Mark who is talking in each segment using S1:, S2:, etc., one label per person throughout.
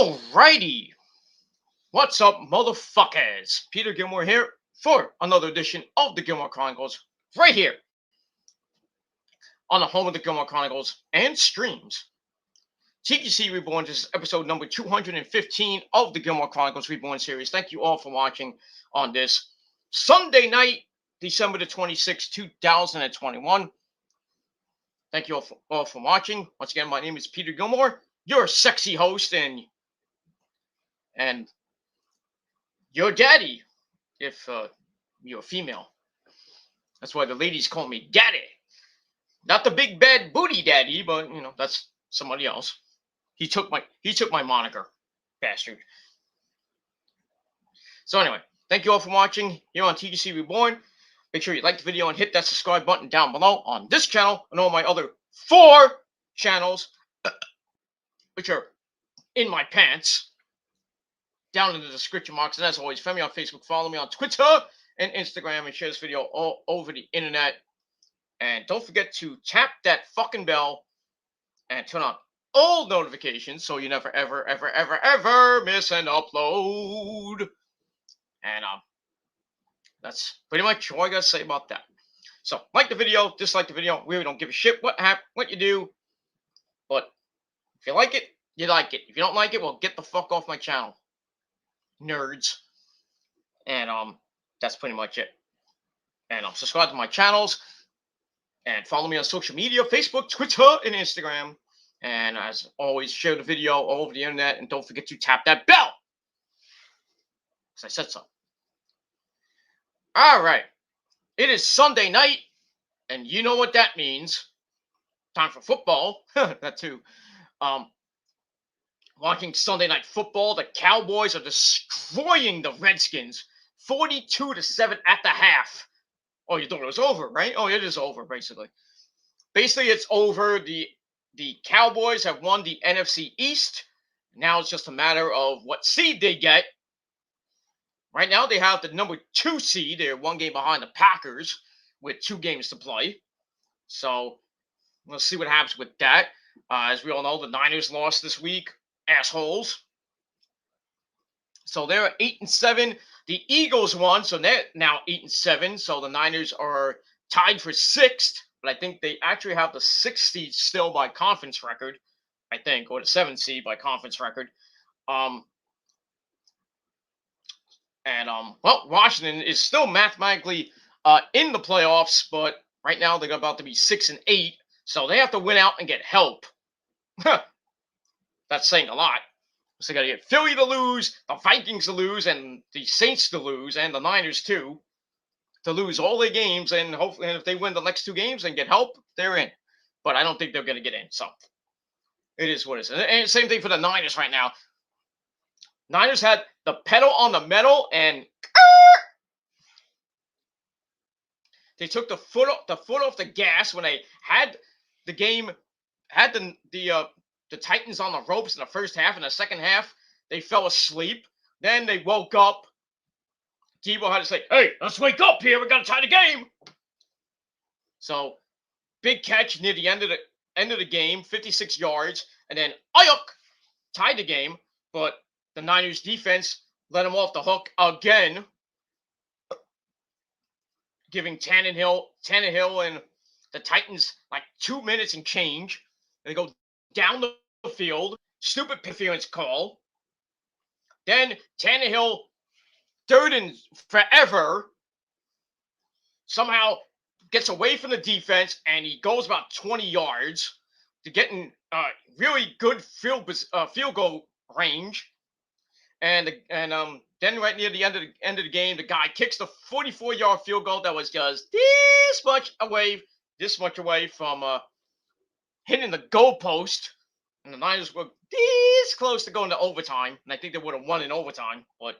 S1: Alrighty, what's up, motherfuckers? Peter Gilmore here for another edition of the Gilmore Chronicles, right here on the home of the Gilmore Chronicles and streams. TGC Reborn, this is episode number 215 of the Gilmore Chronicles Reborn series. Thank you all for watching on this Sunday night, December the 26th, 2021. Thank you all for watching. Once again, my name is Peter Gilmore, your sexy host and your daddy, if you're female. That's why the ladies call me daddy. Not the big bad booty daddy, but that's somebody else. He took my moniker, bastard. So anyway, thank you all for watching here on TGC Reborn. Make sure you like the video and hit that subscribe button down below on this channel and all my other 4 channels, which are in my pants, down in the description box. And as always, find me on Facebook, follow me on Twitter and Instagram, and share this video all over the internet. And don't forget to tap that fucking bell and turn on all notifications so you never, ever, ever, ever, ever miss an upload. And that's pretty much all I gotta say about that. So, like the video, dislike the video. We really don't give a shit what you do. But if you like it, you like it. If you don't like it, well, get the fuck off my channel, nerds. And that's pretty much it. And subscribe to my channels and follow me on social media: Facebook, Twitter, and Instagram. And as always, share the video all over the internet, and don't forget to tap that bell, because I said so. All right, it is Sunday night, and you know what that means. Time for football. That too. Watching Sunday Night Football, the Cowboys are destroying the Redskins, 42-7 at the half. Oh, you thought it was over, right? Oh, it is over, basically. Basically, it's over. The Cowboys have won the NFC East. Now it's just a matter of what seed they get. Right now, they have the number 2 seed. They're 1 game behind the Packers with 2 games to play. So, let's see what happens with that. As we all know, the Niners lost this week. Assholes. So they're 8-7. The Eagles won, so they're now 8-7. So the Niners are tied for 6th, but I think they actually have the 6th seed still by conference record, I think, or the 7th seed by conference record. Well, Washington is still mathematically in the playoffs, but right now they're about to be 6-8, so they have to win out and get help. That's saying a lot. So they got to get Philly to lose, the Vikings to lose, and the Saints to lose, and the Niners too, to lose all their games. And hopefully, and if they win the next 2 games and get help, they're in. But I don't think they're going to get in. So it is what it is. And same thing for the Niners right now. Niners had the pedal on the metal, and they took the foot off the gas when they had the game, had the Titans on the ropes in the first half. In the second half, they fell asleep. Then they woke up. Debo had to say, "Hey, let's wake up here. We got to tie the game." So, big catch near the end of the game, 56 yards, and then Ayuk tied the game. But the Niners defense let him off the hook again, giving Tannehill and the Titans like 2 minutes and change. They go down the field, stupid interference call. Then Tannehill, 3rd and forever, somehow gets away from the defense, and he goes about 20 yards to get in really good field goal range. And then right near the end of the game, the guy kicks the 44-yard field goal that was just this much away from hitting the goalpost. And the Niners were this close to going to overtime, and I think they would have won in overtime. But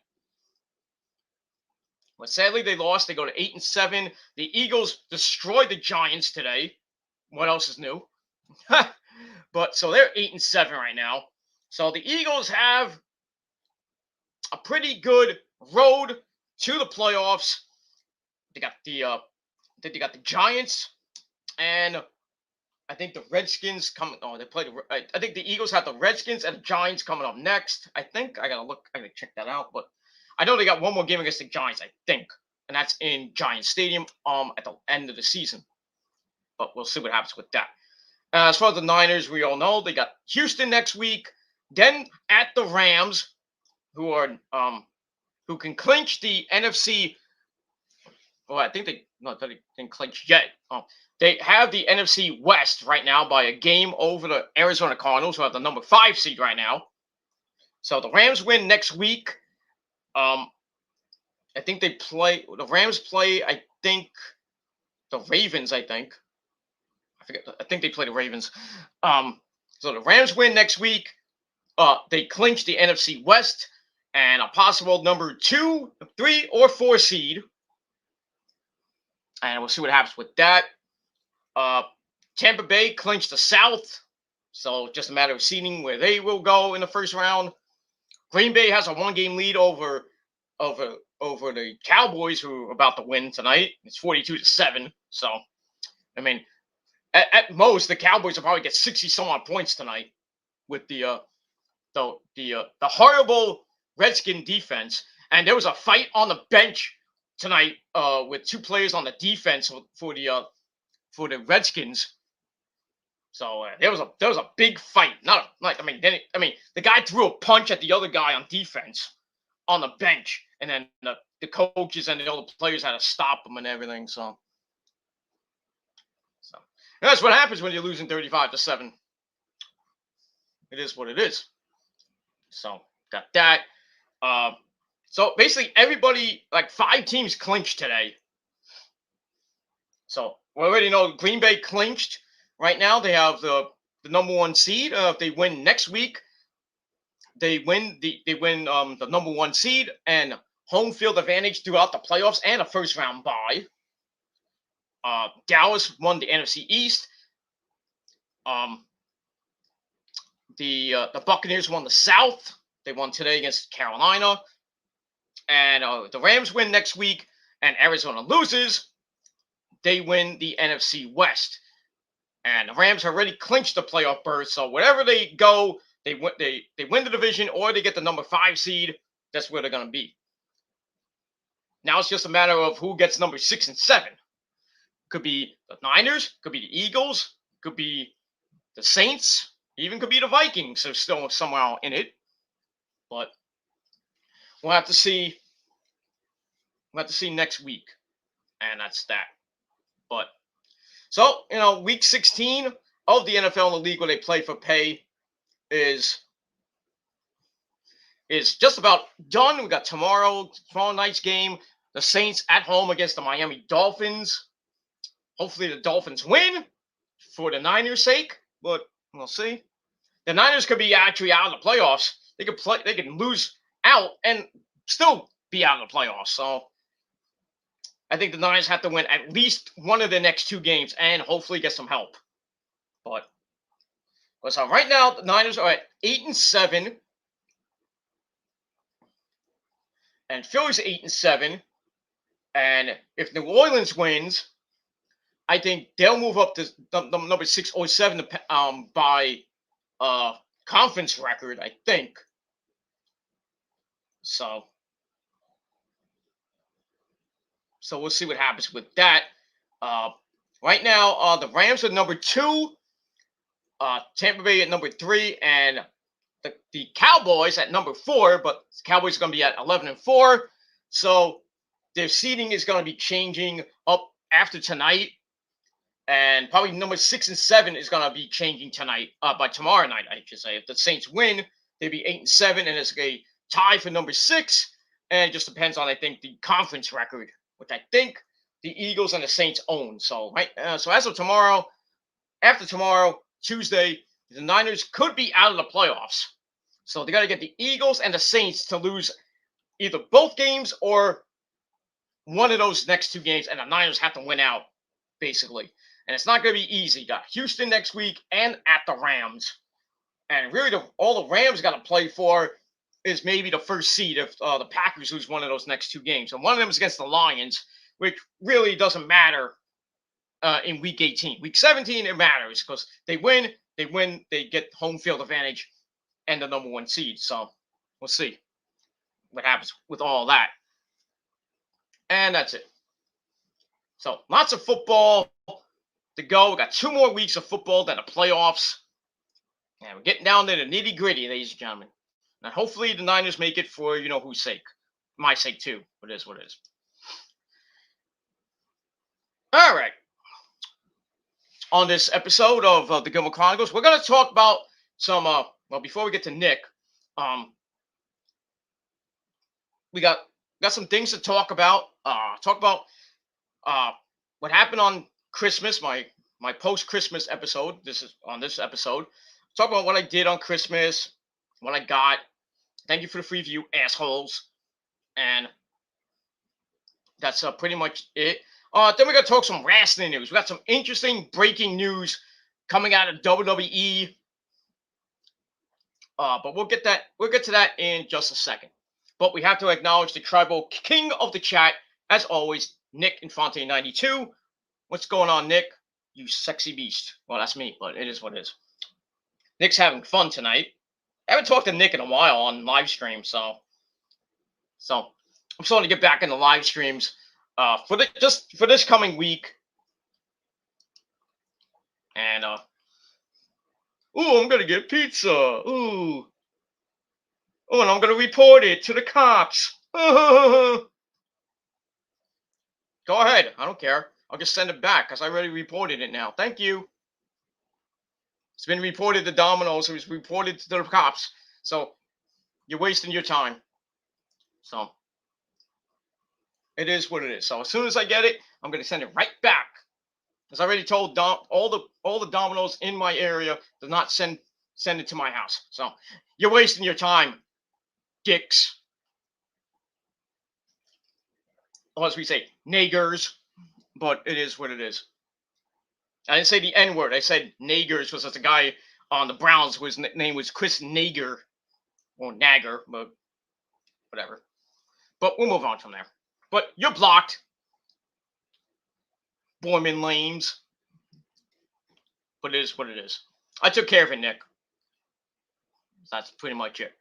S1: sadly, they lost. They go to 8-7. The Eagles destroyed the Giants today. What else is new? But so they're 8-7 right now. So the Eagles have a pretty good road to the playoffs. They got the Giants and I think the Redskins coming. Oh, they play the. I think the Eagles have the Redskins and the Giants coming up next. I think I gotta look. I gotta check that out. But I know they got one more game against the Giants. I think, and that's in Giants Stadium. At the end of the season. But we'll see what happens with that. As far as the Niners, we all know they got Houston next week. Then at the Rams, who can clinch the NFC. Well, I think they didn't clinch yet. They have the NFC West right now by a game over the Arizona Cardinals, who have the number 5 seed right now. So the Rams win next week. I think the Rams play, I think, the Ravens, I think. I forget. I think they play the Ravens. So the Rams win next week. They clinch the NFC West and a possible number 2, 3, or 4 seed. And we'll see what happens with that. Tampa Bay clinched the South, so just a matter of seeding where they will go in the first round. Green Bay has a 1-game lead over the Cowboys, who are about to win tonight. It's 42-7. So, I mean, at most the Cowboys will probably get 60 some odd points tonight with the horrible Redskin defense. And there was a fight on the bench tonight with 2 players on the defense for the Redskins. So there was a big fight. The guy threw a punch at the other guy on defense on the bench, and then the coaches and the other players had to stop him and everything. So that's what happens when you're losing 35-7. It is what it is. So got that. So basically everybody, like 5 teams, clinched today. So we already know Green Bay clinched. Right now they have the number 1 seed. If they win next week, they win the number 1 seed and home field advantage throughout the playoffs and a first round bye. Dallas won the NFC East. The Buccaneers won the South. They won today against Carolina. And the Rams win next week, and Arizona loses. They win the NFC West. And the Rams already clinched the playoff berth, so wherever they go, they win the division, or they get the number 5 seed. That's where they're going to be. Now it's just a matter of who gets number 6 and 7. Could be the Niners, could be the Eagles, could be the Saints, even could be the Vikings, so still somehow in it. But we'll have to see. We'll have to see next week, and that's that. But so week 16 of the NFL in the league where they play for pay is just about done. We got tomorrow night's game. The Saints at home against the Miami Dolphins. Hopefully the Dolphins win for the Niners' sake, but we'll see. The Niners could be actually out of the playoffs. They can lose out and still be out of the playoffs. So I think the Niners have to win at least one of the next 2 games and hopefully get some help. But so right now the Niners are at 8-7, and Philly's 8-7. And if New Orleans wins, I think they'll move up to number 6 or 7 by conference record, I think. So we'll see what happens with that. Right now, the Rams are number 2, Tampa Bay at number 3, and the Cowboys at number 4. But the Cowboys are going to be at 11-4. So their seeding is going to be changing up after tonight. And probably number 6 and 7 is going to be changing tonight, by tomorrow night, I should say. If the Saints win, they'd be 8-7, and it's a tie for number 6. And it just depends on, I think, the conference record, which I think the Eagles and the Saints own. So so as of tomorrow, after tomorrow, Tuesday, the Niners could be out of the playoffs. So they got to get the Eagles and the Saints to lose either both games or one of those next 2 games, and the Niners have to win out, basically. And it's not going to be easy. Got Houston next week and at the Rams. And really, all the Rams got to play for is maybe the first seed if the Packers lose one of those next 2 games. And one of them is against the Lions, which really doesn't matter in week 18. Week 17 it matters because they win, they get home field advantage and the number 1 seed. So we'll see what happens with all that. And that's it. So lots of football to go. We got 2 more weeks of football, then the playoffs. And we're getting down to the nitty gritty, ladies and gentlemen. And hopefully the Niners make it for you know whose sake. My sake too. It is what it is. All right. On this episode of the Gilmore Chronicles, we're going to talk about some. Well, before we get to Nick, we got some things to talk about. Talk about what happened on Christmas. My post Christmas episode. This is on this episode. Talk about what I did on Christmas, what I got. Thank you for the free view, assholes. And that's pretty much it. Then we're going to talk some wrestling news. We got some interesting breaking news coming out of WWE. But we'll get to that in just a second. But we have to acknowledge the tribal king of the chat, as always, Nick Infante 92. What's going on, Nick? You sexy beast. Well, that's me, but it is what it is. Nick's having fun tonight. I haven't talked to Nick in a while on live stream, so I'm starting to get back into live streams for this coming week. And I'm gonna get pizza. Ooh, and I'm gonna report it to the cops. Go ahead, I don't care. I'll just send it back because I already reported it now. Thank you. It's been reported to Domino's. It was reported to the cops. So you're wasting your time. So it is what it is. So as soon as I get it, I'm going to send it right back. As I already told all the Domino's in my area to not send it to my house. So you're wasting your time, dicks. Or as we say, nagers. But it is what it is. I didn't say the N-word. I said nagers because there's a guy on the Browns whose name was Chris Nager. Or Nagger, but whatever. But we'll move on from there. But you're blocked. Borman lames. But it is what it is. I took care of it, Nick. That's pretty much it.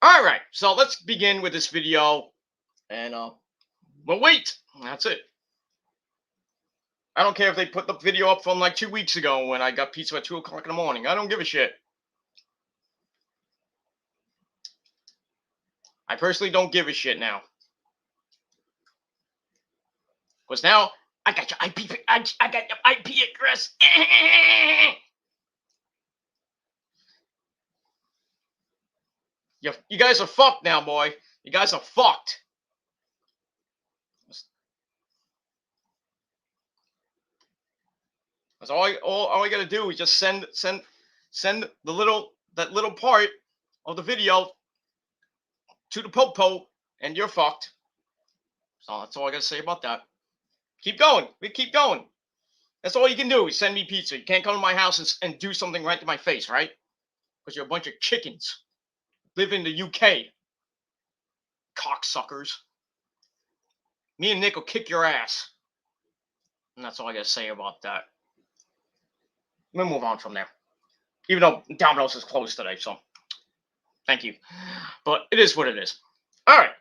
S1: All right. So let's begin with this video. And, but wait. That's it. I don't care if they put the video up from like 2 weeks ago when I got pizza at 2 o'clock in the morning. I don't give a shit. I personally don't give a shit now. Because now, I got your IP, I got your IP address. You guys are fucked now, boy. You guys are fucked. That's all I gotta do is just send that little part of the video to the popo, and you're fucked. So that's all I gotta say about that. Keep going. We keep going. That's all you can do is send me pizza. You can't come to my house and do something right to my face, right? Because you're a bunch of chickens. Live in the UK. Cocksuckers. Me and Nick will kick your ass. And that's all I gotta say about that. We'll move on from there. Even though Domino's is closed today, so thank you. But it is what it is. All right.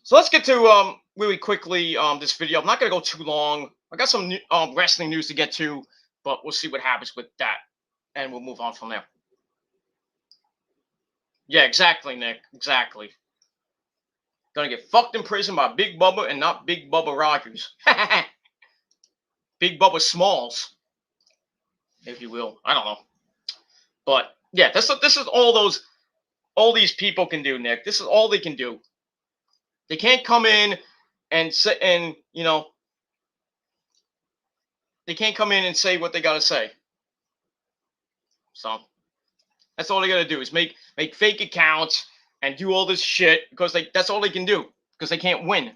S1: So let's get to really quickly this video. I'm not gonna go too long. I got some wrestling news to get to, but we'll see what happens with that, and we'll move on from there. Yeah, exactly, Nick. Exactly. Gonna get fucked in prison by Big Bubba and not Big Bubba Rogers. Big Bubba Smalls, if you will. I don't know. But yeah, this is all these people can do, Nick. This is all they can do. They can't come in and say, and you know, they can't come in and say what they gotta say. So that's all they gotta do is make fake accounts and do all this shit because that's all they can do because they can't win.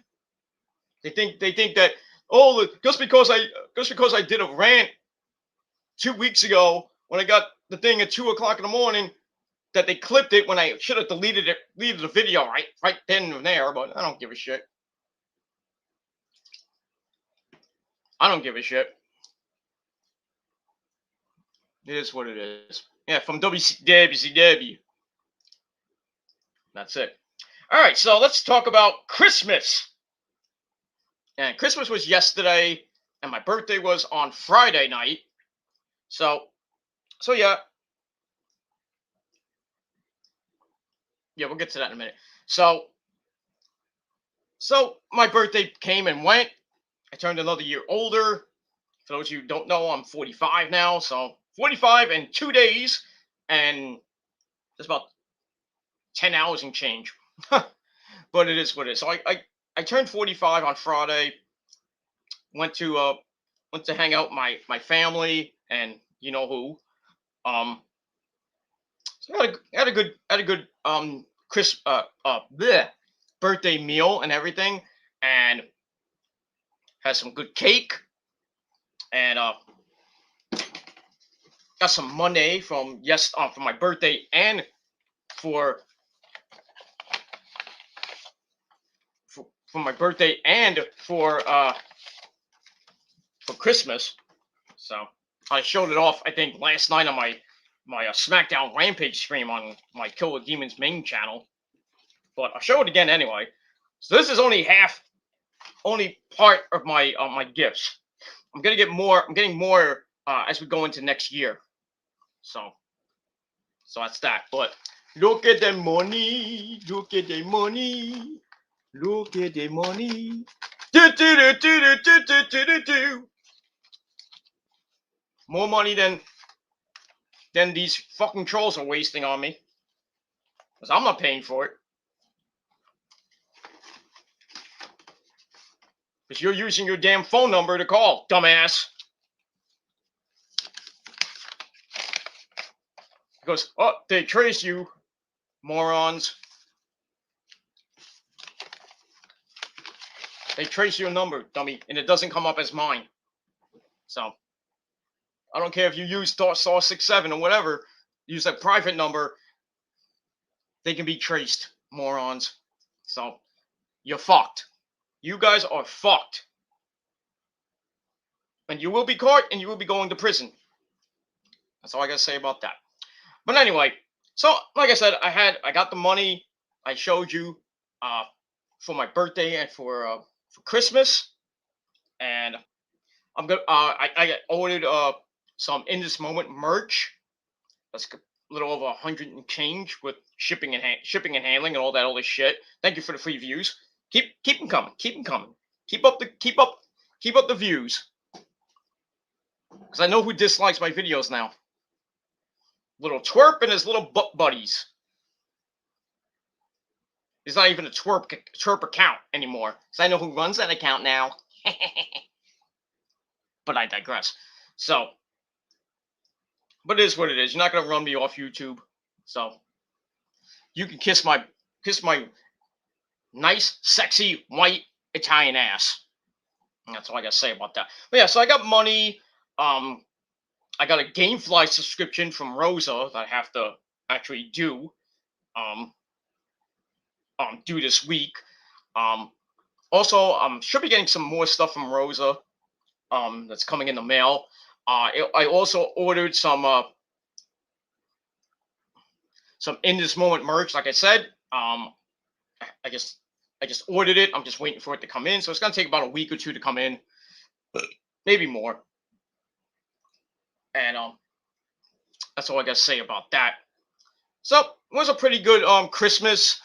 S1: They think that just because I did a rant 2 weeks ago when I got the thing at 2 o'clock in the morning that they clipped it when I should have deleted the video right then and there, but I don't give a shit. I don't give a shit. It is what it is. Yeah, from WCW. That's it. All right, so let's talk about Christmas. And Christmas was yesterday, and my birthday was on Friday night. So yeah, we'll get to that in a minute. So my birthday came and went. I turned another year older. For those of you who don't know, I'm 45 now. So 45 in 2 days, and just about 10 hours and change. But it is what it is. So I turned 45 on Friday. Went to hang out with my family and you know who. Um, so I had a good birthday meal and everything, and had some good cake, and got some money from from my birthday and for my birthday and for Christmas. So I showed it off, I think, last night on my SmackDown Rampage stream on my Kill the Demons main channel. But I'll show it again anyway. So this is only part of my gifts. I'm getting more as we go into next year. So that's that. But look at the money. Look at the money. Look at the money. Do, do, do, do, do, do, do, do, do. More money than these fucking trolls are wasting on me. Because I'm not paying for it. Because you're using your damn phone number to call, dumbass. He goes, oh, they trace you, morons. They trace your number, dummy, and it doesn't come up as mine. So, I don't care if you use star 67 or whatever, use a private number, they can be traced, morons. So, you're fucked. You guys are fucked. And you will be caught, and you will be going to prison. That's all I gotta say about that. But anyway, so like I said, I got the money I showed you for my birthday and for Christmas, and I'm gonna I ordered some In This Moment merch. That's a little over 100 and change with shipping and handling and all that other shit. Thank you for the free views. Keep them coming. Keep them coming. Keep up the views. Because I know who dislikes my videos now. Little twerp and his little butt buddies. It's not even a twerp account anymore. Because I know who runs that account now. But I digress. So, but it is what it is. You're not gonna run me off YouTube. So you can kiss my nice, sexy, white Italian ass. And that's all I gotta say about that. But yeah, so I got money. I got a GameFly subscription from Rosa that I have to actually do this week. Also, should be getting some more stuff from Rosa that's coming in the mail. I also ordered some In This Moment merch. Like I said, I just ordered it. I'm just waiting for it to come in. So it's gonna take about a week or two to come in, maybe more. And that's all I gotta say about that. So it was a pretty good Christmas,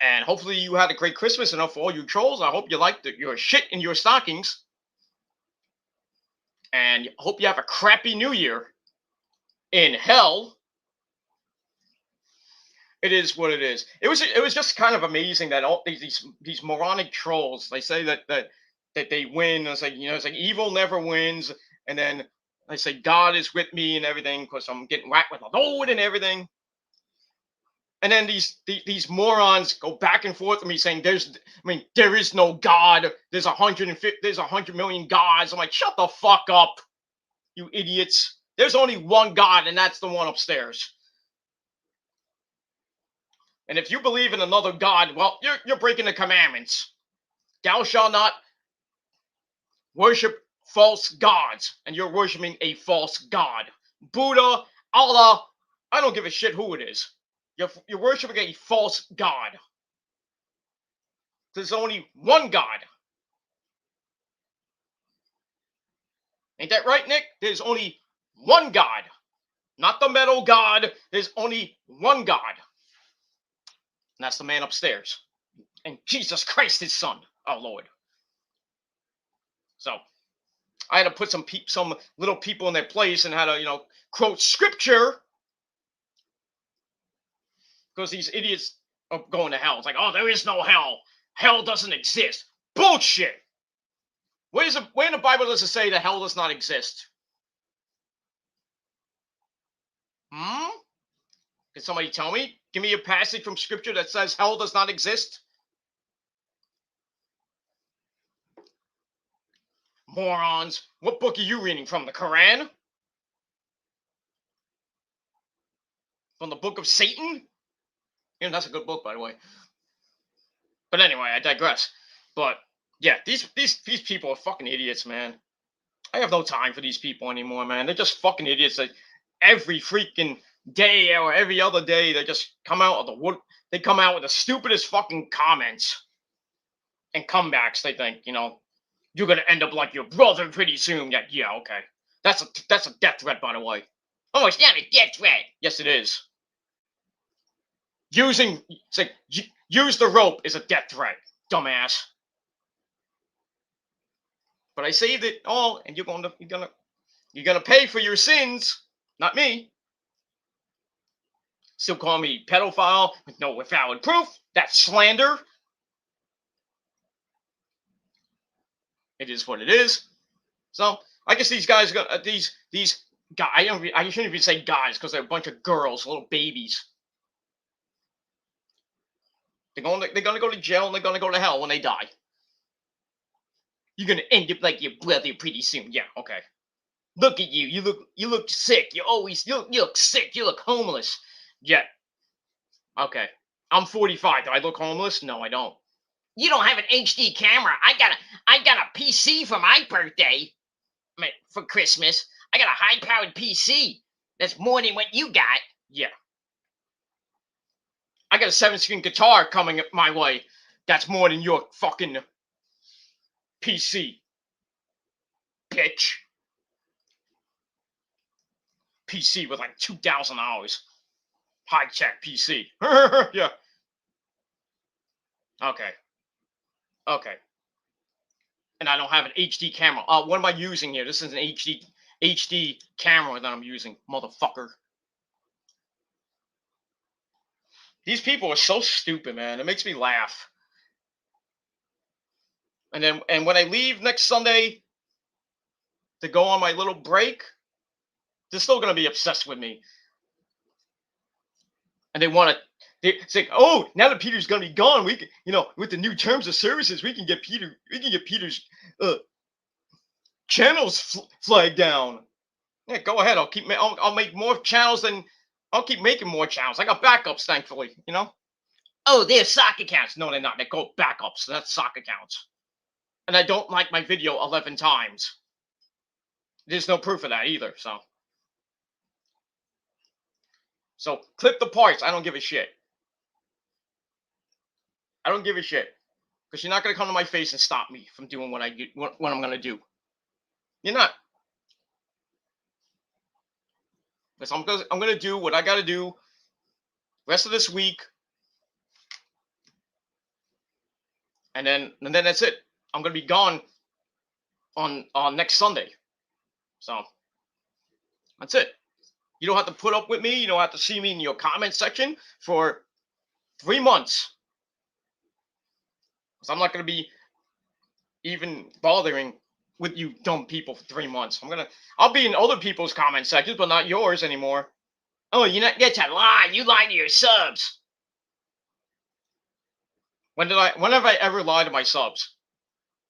S1: and hopefully you had a great Christmas. And for all you trolls, I hope you liked your shit in your stockings, and hope you have a crappy New Year in hell. It is what it is. It was just kind of amazing that all these moronic trolls, they say that they win. It's like, it's like evil never wins, and then they say God is with me and everything because I'm getting whacked with a load and everything. And then these morons go back and forth with me saying there is no God. There's 100 million gods. I'm like, shut the fuck up, you idiots. There's only one God, and that's the one upstairs. And if you believe in another God, well, you're breaking the commandments. Thou shalt not worship false gods, and you're worshiping a false God. Buddha, Allah. I don't give a shit who it is. You're worshiping a false god. There's only one God. Ain't that right, Nick? There's only one God. Not the metal God. There's only one God. And that's the man upstairs. And Jesus Christ, his son, our Lord. So I had to put some little people in their place and had to, quote scripture because these idiots are going to hell. It's like, oh, there is no hell. Hell doesn't exist. Bullshit. Where in the Bible does it say that hell does not exist? Hmm? Can somebody tell me? Give me a passage from scripture that says hell does not exist. Morons. What book are you reading from? The Quran? From the book of Satan? That's a good book, by the way. But anyway, I digress. But yeah, these people are fucking idiots, man. I have no time for these people anymore, man. They're just fucking idiots. That every freaking day or every other day, they just come out of the wood. They come out with the stupidest fucking comments and comebacks. They think, you're gonna end up like your brother pretty soon. Yeah, okay. That's a death threat, by the way. Oh, it's not a death threat. Yes, it is. Use the rope is a death threat, dumbass. But I saved it all, and you're gonna pay for your sins, not me. Still call me pedophile with no valid proof. That's slander. It is what it is. So I guess these guys these guys. I shouldn't even say guys because they're a bunch of girls, little babies. They're gonna go to jail and they're gonna go to hell when they die. You're gonna end up like your brother pretty soon. Yeah, okay. Look at you. You look sick. You look sick. You look homeless. Yeah. Okay. I'm 45. Do I look homeless? No, I don't. You don't have an HD camera. I got a PC for my birthday. For Christmas. I got a high-powered PC. That's more than what you got. Yeah. I got a 7-string guitar coming my way. That's more than your fucking PC. Bitch. PC with like 2,000 hours. High-tech PC. Yeah. Okay. Okay. And I don't have an HD camera. What am I using here? This is an HD camera that I'm using, motherfucker. These people are so stupid, man. It makes me laugh. And when I leave next Sunday to go on my little break, they're still gonna be obsessed with me. And they say, oh, now that Peter's gonna be gone, we can, with the new terms of services, we can get Peter's channels flagged down. Yeah, go ahead. I'll make more channels than I'll keep making more channels. I got backups, thankfully. Oh, they're sock accounts. No, they're not. They're called backups. That's sock accounts. And I don't like my video 11 times. There's no proof of that either. So clip the parts. I don't give a shit. I don't give a shit because you're not gonna come to my face and stop me from doing what I'm gonna do. You're not. Because I'm gonna do what I gotta do. Rest of this week. And then that's it. I'm gonna be gone on next Sunday. So that's it. You don't have to put up with me. You don't have to see me in your comment section for 3 months. Because I'm not gonna be even bothering with you dumb people for 3 months. I'll be in other people's comment sections, but not yours anymore. Oh, that's a lie. You lie to your subs. When have I ever lied to my subs?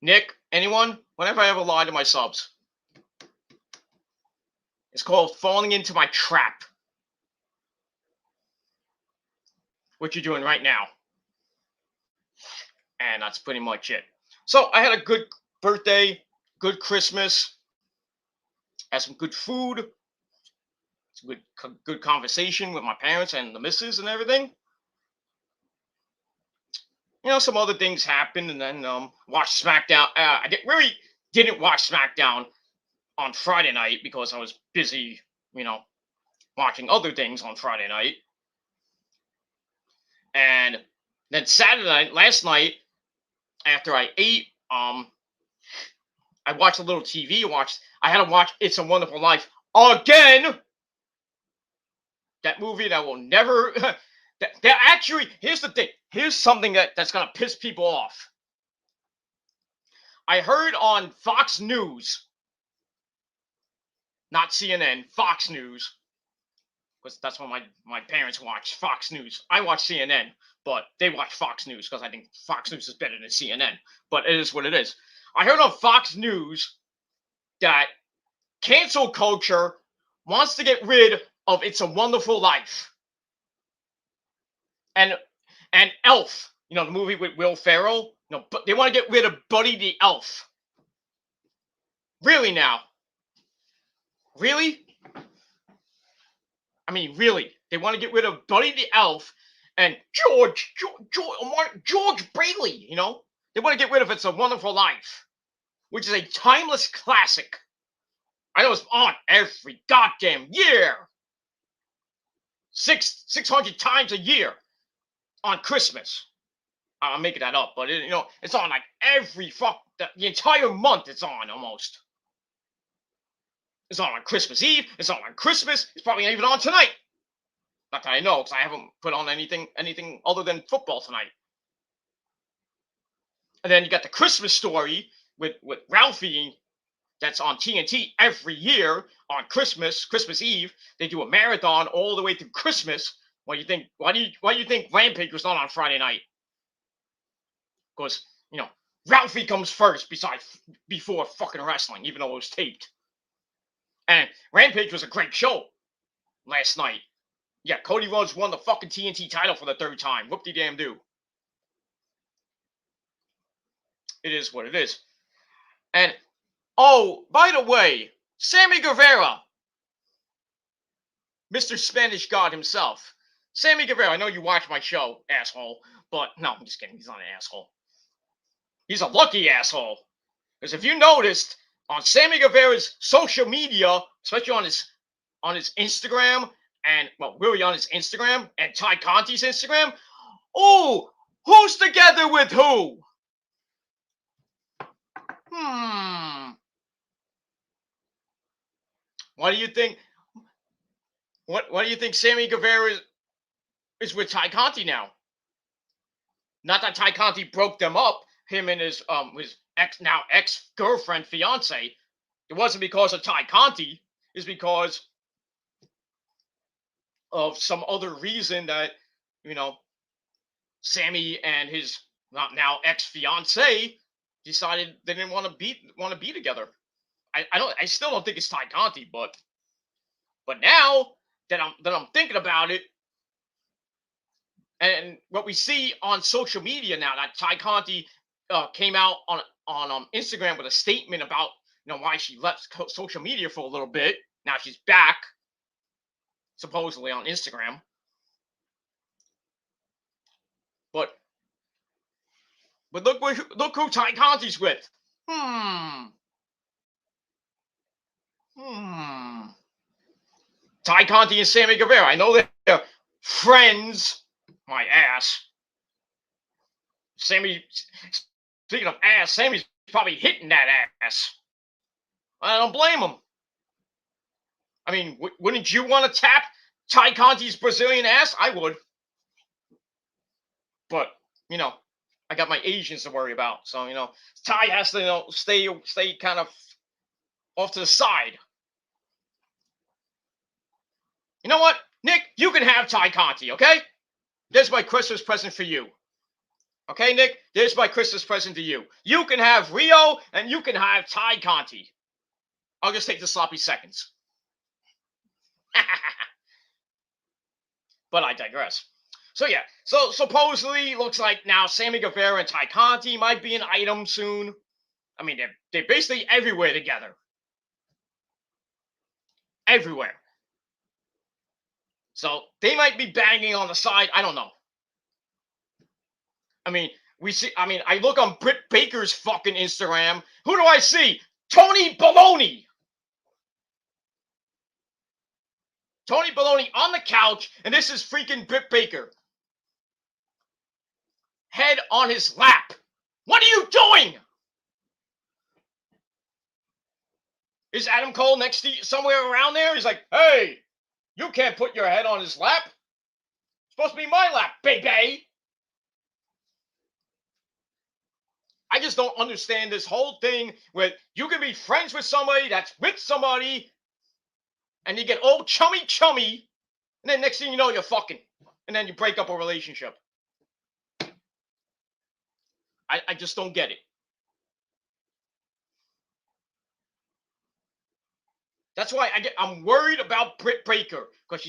S1: Nick, anyone? When have I ever lied to my subs? It's called falling into my trap. What you're doing right now. And that's pretty much it. So I had a good birthday, good Christmas, had some good food. It's a good conversation with my parents and the missus and everything. Some other things happened, and then watch SmackDown. Really didn't watch SmackDown on Friday night because I was busy, watching other things on Friday night. And then Saturday night, last night, after I ate, I watched a little TV. I had to watch It's a Wonderful Life again. That movie that will never. that actually, here's the thing. Here's something that's gonna piss people off. I heard on Fox News, not CNN, Fox News, because that's what my parents watch, Fox News. I watch CNN, but they watch Fox News because I think Fox News is better than CNN. But it is what it is. I heard on Fox News that cancel culture wants to get rid of It's a Wonderful Life. And Elf, the movie with Will Ferrell, but they want to get rid of Buddy the Elf. Really now? Really? I mean, really? They want to get rid of Buddy the Elf and George Bailey, They want to get rid of It's a Wonderful Life, which is a timeless classic. I know it's on every goddamn year. 600 times a year on Christmas. I'm making that up, but it's on like every the entire month. It's on almost. It's on Christmas Eve. It's on Christmas. It's probably not even on tonight. Not that I know, because I haven't put on anything other than football tonight. And then you got the Christmas Story with Ralphie. That's on TNT every year on Christmas Eve. They do a marathon all the way through Christmas. What do you think? Why do you think Rampage was not on Friday night? Because Ralphie comes first before fucking wrestling, even though it was taped. And Rampage was a great show last night. Yeah, Cody Rhodes won the fucking TNT title for the third time. Whoop-de-damn-do. It is what it is. And, oh, by the way, Sammy Guevara, Mr. Spanish God himself. Sammy Guevara, I know you watch my show, asshole. But, no, I'm just kidding. He's not an asshole. He's a lucky asshole. Because if you noticed, on Sammy Guevara's social media, especially on his Instagram, and, well, really on his Instagram, and Ty Conti's Instagram, oh, who's together with who? What do you think? What do you think Sammy Guevara is with Ty Conti now? Not that Ty Conti broke them up, him and his ex-girlfriend, fiance. It wasn't because of Ty Conti. It's because of some other reason that, Sammy and his now ex-fiance decided they didn't want to be together. I still don't think it's Ty Conti, but now that I'm thinking about it, and what we see on social media now, that Ty Conti came out on Instagram with a statement about why she left social media for a little bit. Now she's back, supposedly on Instagram. But look who Ty Conti's with. Ty Conti and Sammy Guevara. I know they're friends. My ass. Sammy, speaking of ass, Sammy's probably hitting that ass. I don't blame him. I mean, wouldn't you want to tap Ty Conti's Brazilian ass? I would. But, I got my Asians to worry about. So, Ty has to, stay kind of off to the side. You know what? Nick, you can have Ty Conti, okay? There's my Christmas present for you. Okay, Nick? There's my Christmas present to you. You can have Rio, and you can have Ty Conti. I'll just take the sloppy seconds. But I digress. So, yeah. So, supposedly, looks like now Sammy Guevara and Ty Conti might be an item soon. I mean, they're basically everywhere together. Everywhere. So they might be banging on the side. I don't know. I mean, I look on Britt Baker's fucking Instagram. Who do I see? Tony Baloney. Tony Baloney on the couch, and this is freaking Britt Baker. Head on his lap. What are you doing? Is Adam Cole next to you, somewhere around there? He's like, hey, you can't put your head on his lap. It's supposed to be my lap, baby. I just don't understand this whole thing where you can be friends with somebody that's with somebody and you get all chummy, and then next thing you know, you're fucking. And then you break up a relationship. I just don't get it. That's why I'm worried about Britt Baker because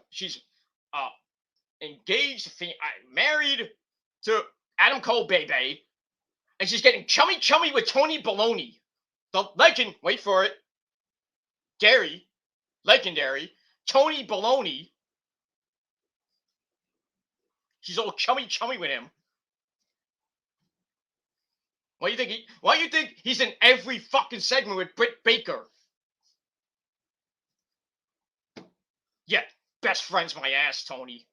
S1: she's engaged, married to Adam Cole, baby, and she's getting chummy with Tony Baloney, the legend. Wait for it, legendary Tony Baloney. She's all chummy with him. Why do you think he's in every fucking segment with Britt Baker? Yeah, best friends my ass, Tony.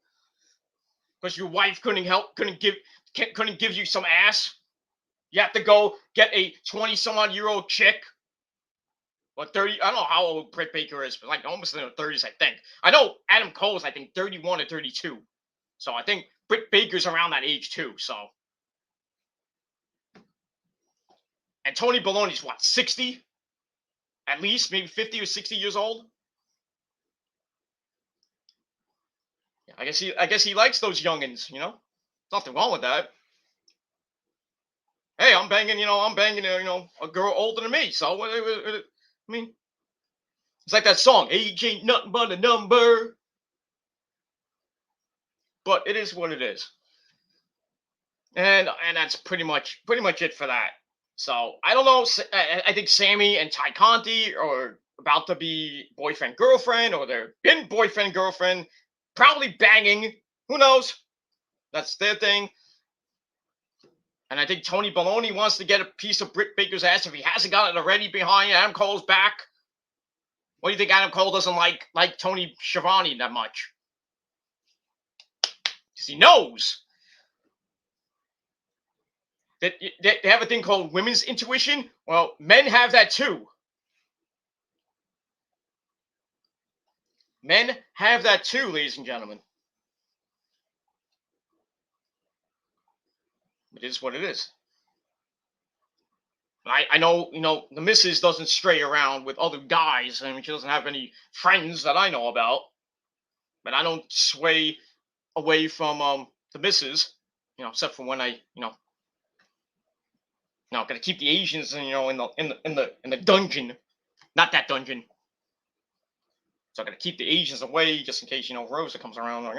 S1: Because your wife couldn't give you some ass. You have to go get a 20-some-odd-year-old chick. Or 30, I don't know how old Britt Baker is, but like almost in her 30s, I think. I know Adam Cole's, I think, 31 or 32. So I think Britt Baker's around that age too, so. And Tony Baloney's what, 60? At least, maybe 50 or 60 years old? Yeah, I guess he likes those youngins, you know? Nothing wrong with that. Hey, I'm banging a girl older than me, so I mean, it's like that song, age ain't nothing but a number. But it is what it is. And that's pretty much it for that. So I don't know. I think Sammy and Ty Conti are about to be boyfriend girlfriend, or they're been boyfriend girlfriend, probably banging. Who knows? That's their thing. And I think Tony Baloney wants to get a piece of Britt Baker's ass if he hasn't got it already behind Adam Cole's back. What do you think Adam Cole doesn't like Tony Schiavone that much? Because he knows. They have a thing called women's intuition. Well, men have that too. Men have that too, ladies and gentlemen. It is what it is. I know, the missus doesn't stray around with other guys. I mean, she doesn't have any friends that I know about. But I don't sway away from the missus, except for when I, gotta keep the Asians, in the dungeon, not that dungeon. So I gotta keep the Asians away just in case, Rosa comes around. Like,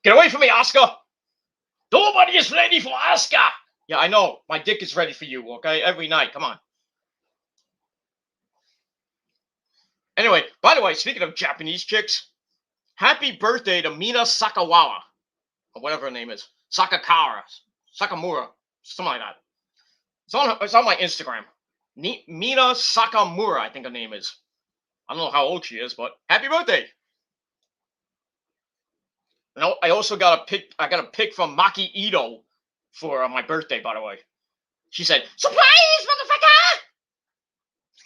S1: get away from me, Oscar! Nobody is ready for Oscar! Yeah, I know. My dick is ready for you, okay? Every night. Come on. Anyway, by the way, speaking of Japanese chicks, happy birthday to Mina Sakawa. Or whatever her name is. Sakamura. Something like that. It's on my Instagram. Mina Sakamura, I think her name is. I don't know how old she is, but happy birthday. I also got a pic from Maki Ito for my birthday, by the way. She said, "Surprise,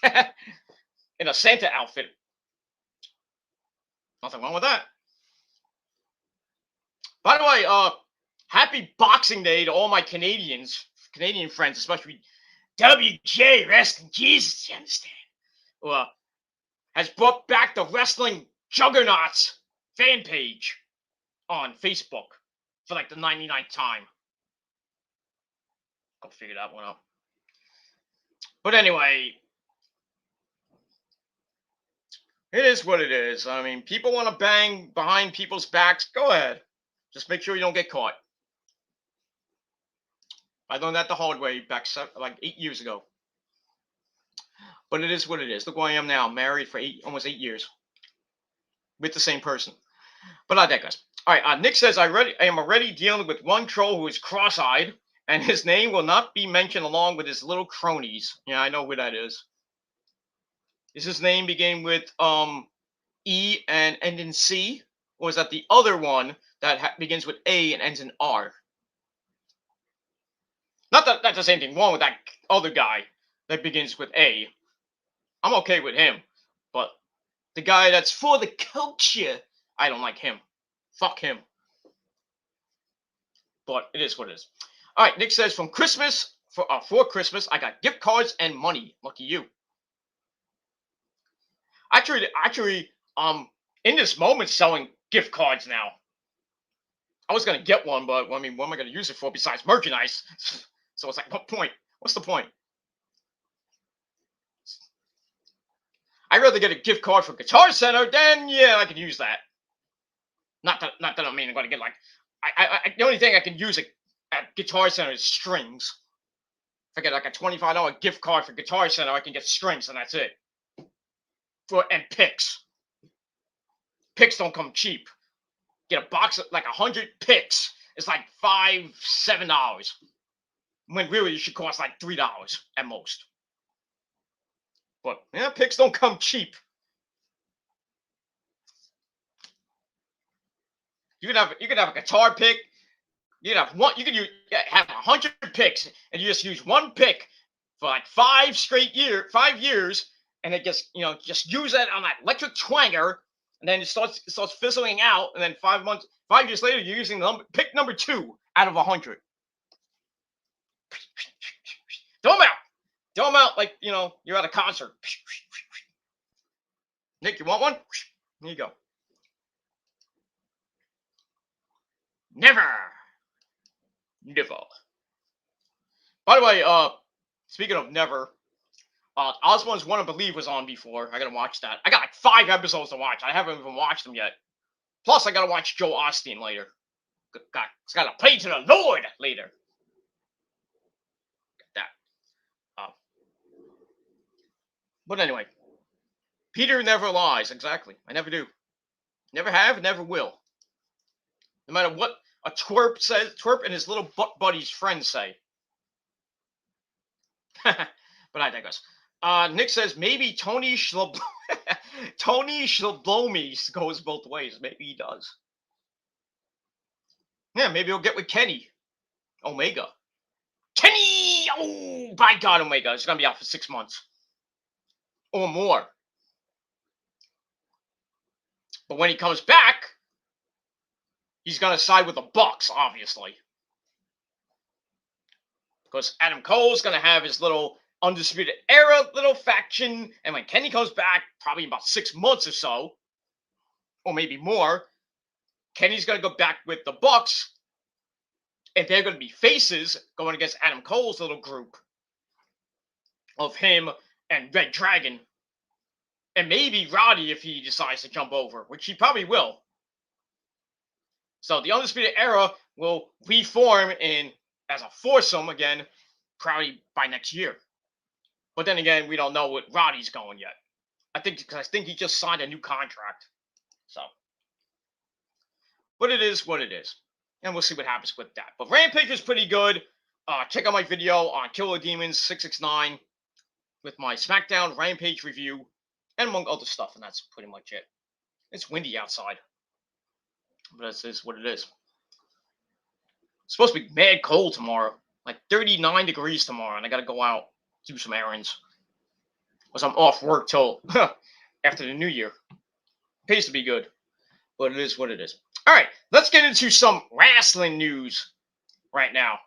S1: motherfucker!" In a Santa outfit. Nothing wrong with that. By the way, happy Boxing Day to all my Canadian friends, especially WJ, rest in Jesus, you understand? Who has brought back the Wrestling Juggernauts fan page on Facebook for like the 99th time. Go figure that one out. But anyway, it is what it is. I mean, people want to bang behind people's backs. Go ahead. Just make sure you don't get caught. I learned that the hard way back like 8 years ago. But it is what it is. Look where I am now. Married for almost 8 years. with the same person. But I digress. All right, Nick says, I am already dealing with one troll who is cross-eyed, and his name will not be mentioned along with his little cronies. Yeah, I know who that is. Is his name begin with E and end in C? Or is that the other one that begins with A and ends in R? Not that that's the same thing wrong with that other guy that begins with A. I'm okay with him. But the guy that's for the culture, I don't like him. Fuck him. But it is what it is. All right, Nick says, for Christmas, I got gift cards and money. Lucky you. Actually, in this moment, selling gift cards now. I was gonna get one, but I mean, what am I gonna use it for besides merchandise? So it's like, what point? What's the point? I'd rather get a gift card for Guitar Center, then yeah, I could use that. Not that I mean I'm gonna get like, the only thing I can use at Guitar Center is strings. If I get like a $25 gift card for Guitar Center, I can get strings and that's it. And picks. Picks don't come cheap. Get a box of like 100 picks. It's like $5-7. When really it should cost like $3 at most. But yeah, picks don't come cheap. You can have a guitar pick. You can have one. You can have 100 picks, and you just use one pick for like 5 years, and it just use that on that electric twanger, and then it starts fizzling out, and then 5 years later, you're using pick number 2 out of 100. Throw them out like you're at a concert. Nick, you want one? Here you go. Never. By the way, speaking of never, Oswald's Wanna Believe was on before. I gotta watch that. I got like 5 episodes to watch. I haven't even watched them yet. Plus, I gotta watch Joe Osteen later. Gotta pray to the Lord later. Got that. But anyway, Peter never lies. Exactly. I never do. Never have. Never will. No matter what a twerp and his little butt buddy's friends say. But I digress. Nick says maybe Tony Tony Shloblomi goes both ways. Maybe he does. Yeah, maybe he'll get with Kenny Omega. Kenny! Oh, by God, Omega. It's going to be out for 6 months. Or more. But when he comes back, he's going to side with the Bucks, obviously. Because Adam Cole's going to have his little Undisputed Era little faction. And when Kenny comes back, probably in about 6 months or so, or maybe more, Kenny's going to go back with the Bucks. And they're going to be faces going against Adam Cole's little group of him and Red Dragon. And maybe Roddy if he decides to jump over, which he probably will. So the Undisputed Era will reform as a foursome again, probably by next year. But then again, we don't know what Roddy's going yet. I think he just signed a new contract. So, but it is what it is, and we'll see what happens with that. But Rampage is pretty good. Check out my video on Killer Demons 669 with my SmackDown Rampage review, and among other stuff. And that's pretty much it. It's windy outside, but this is what it is. It's supposed to be mad cold tomorrow, like 39 degrees tomorrow, and I gotta go out do some errands. Because I'm off work till after the new year. Pays to be good, but it is what it is. All right, let's get into some wrestling news right now.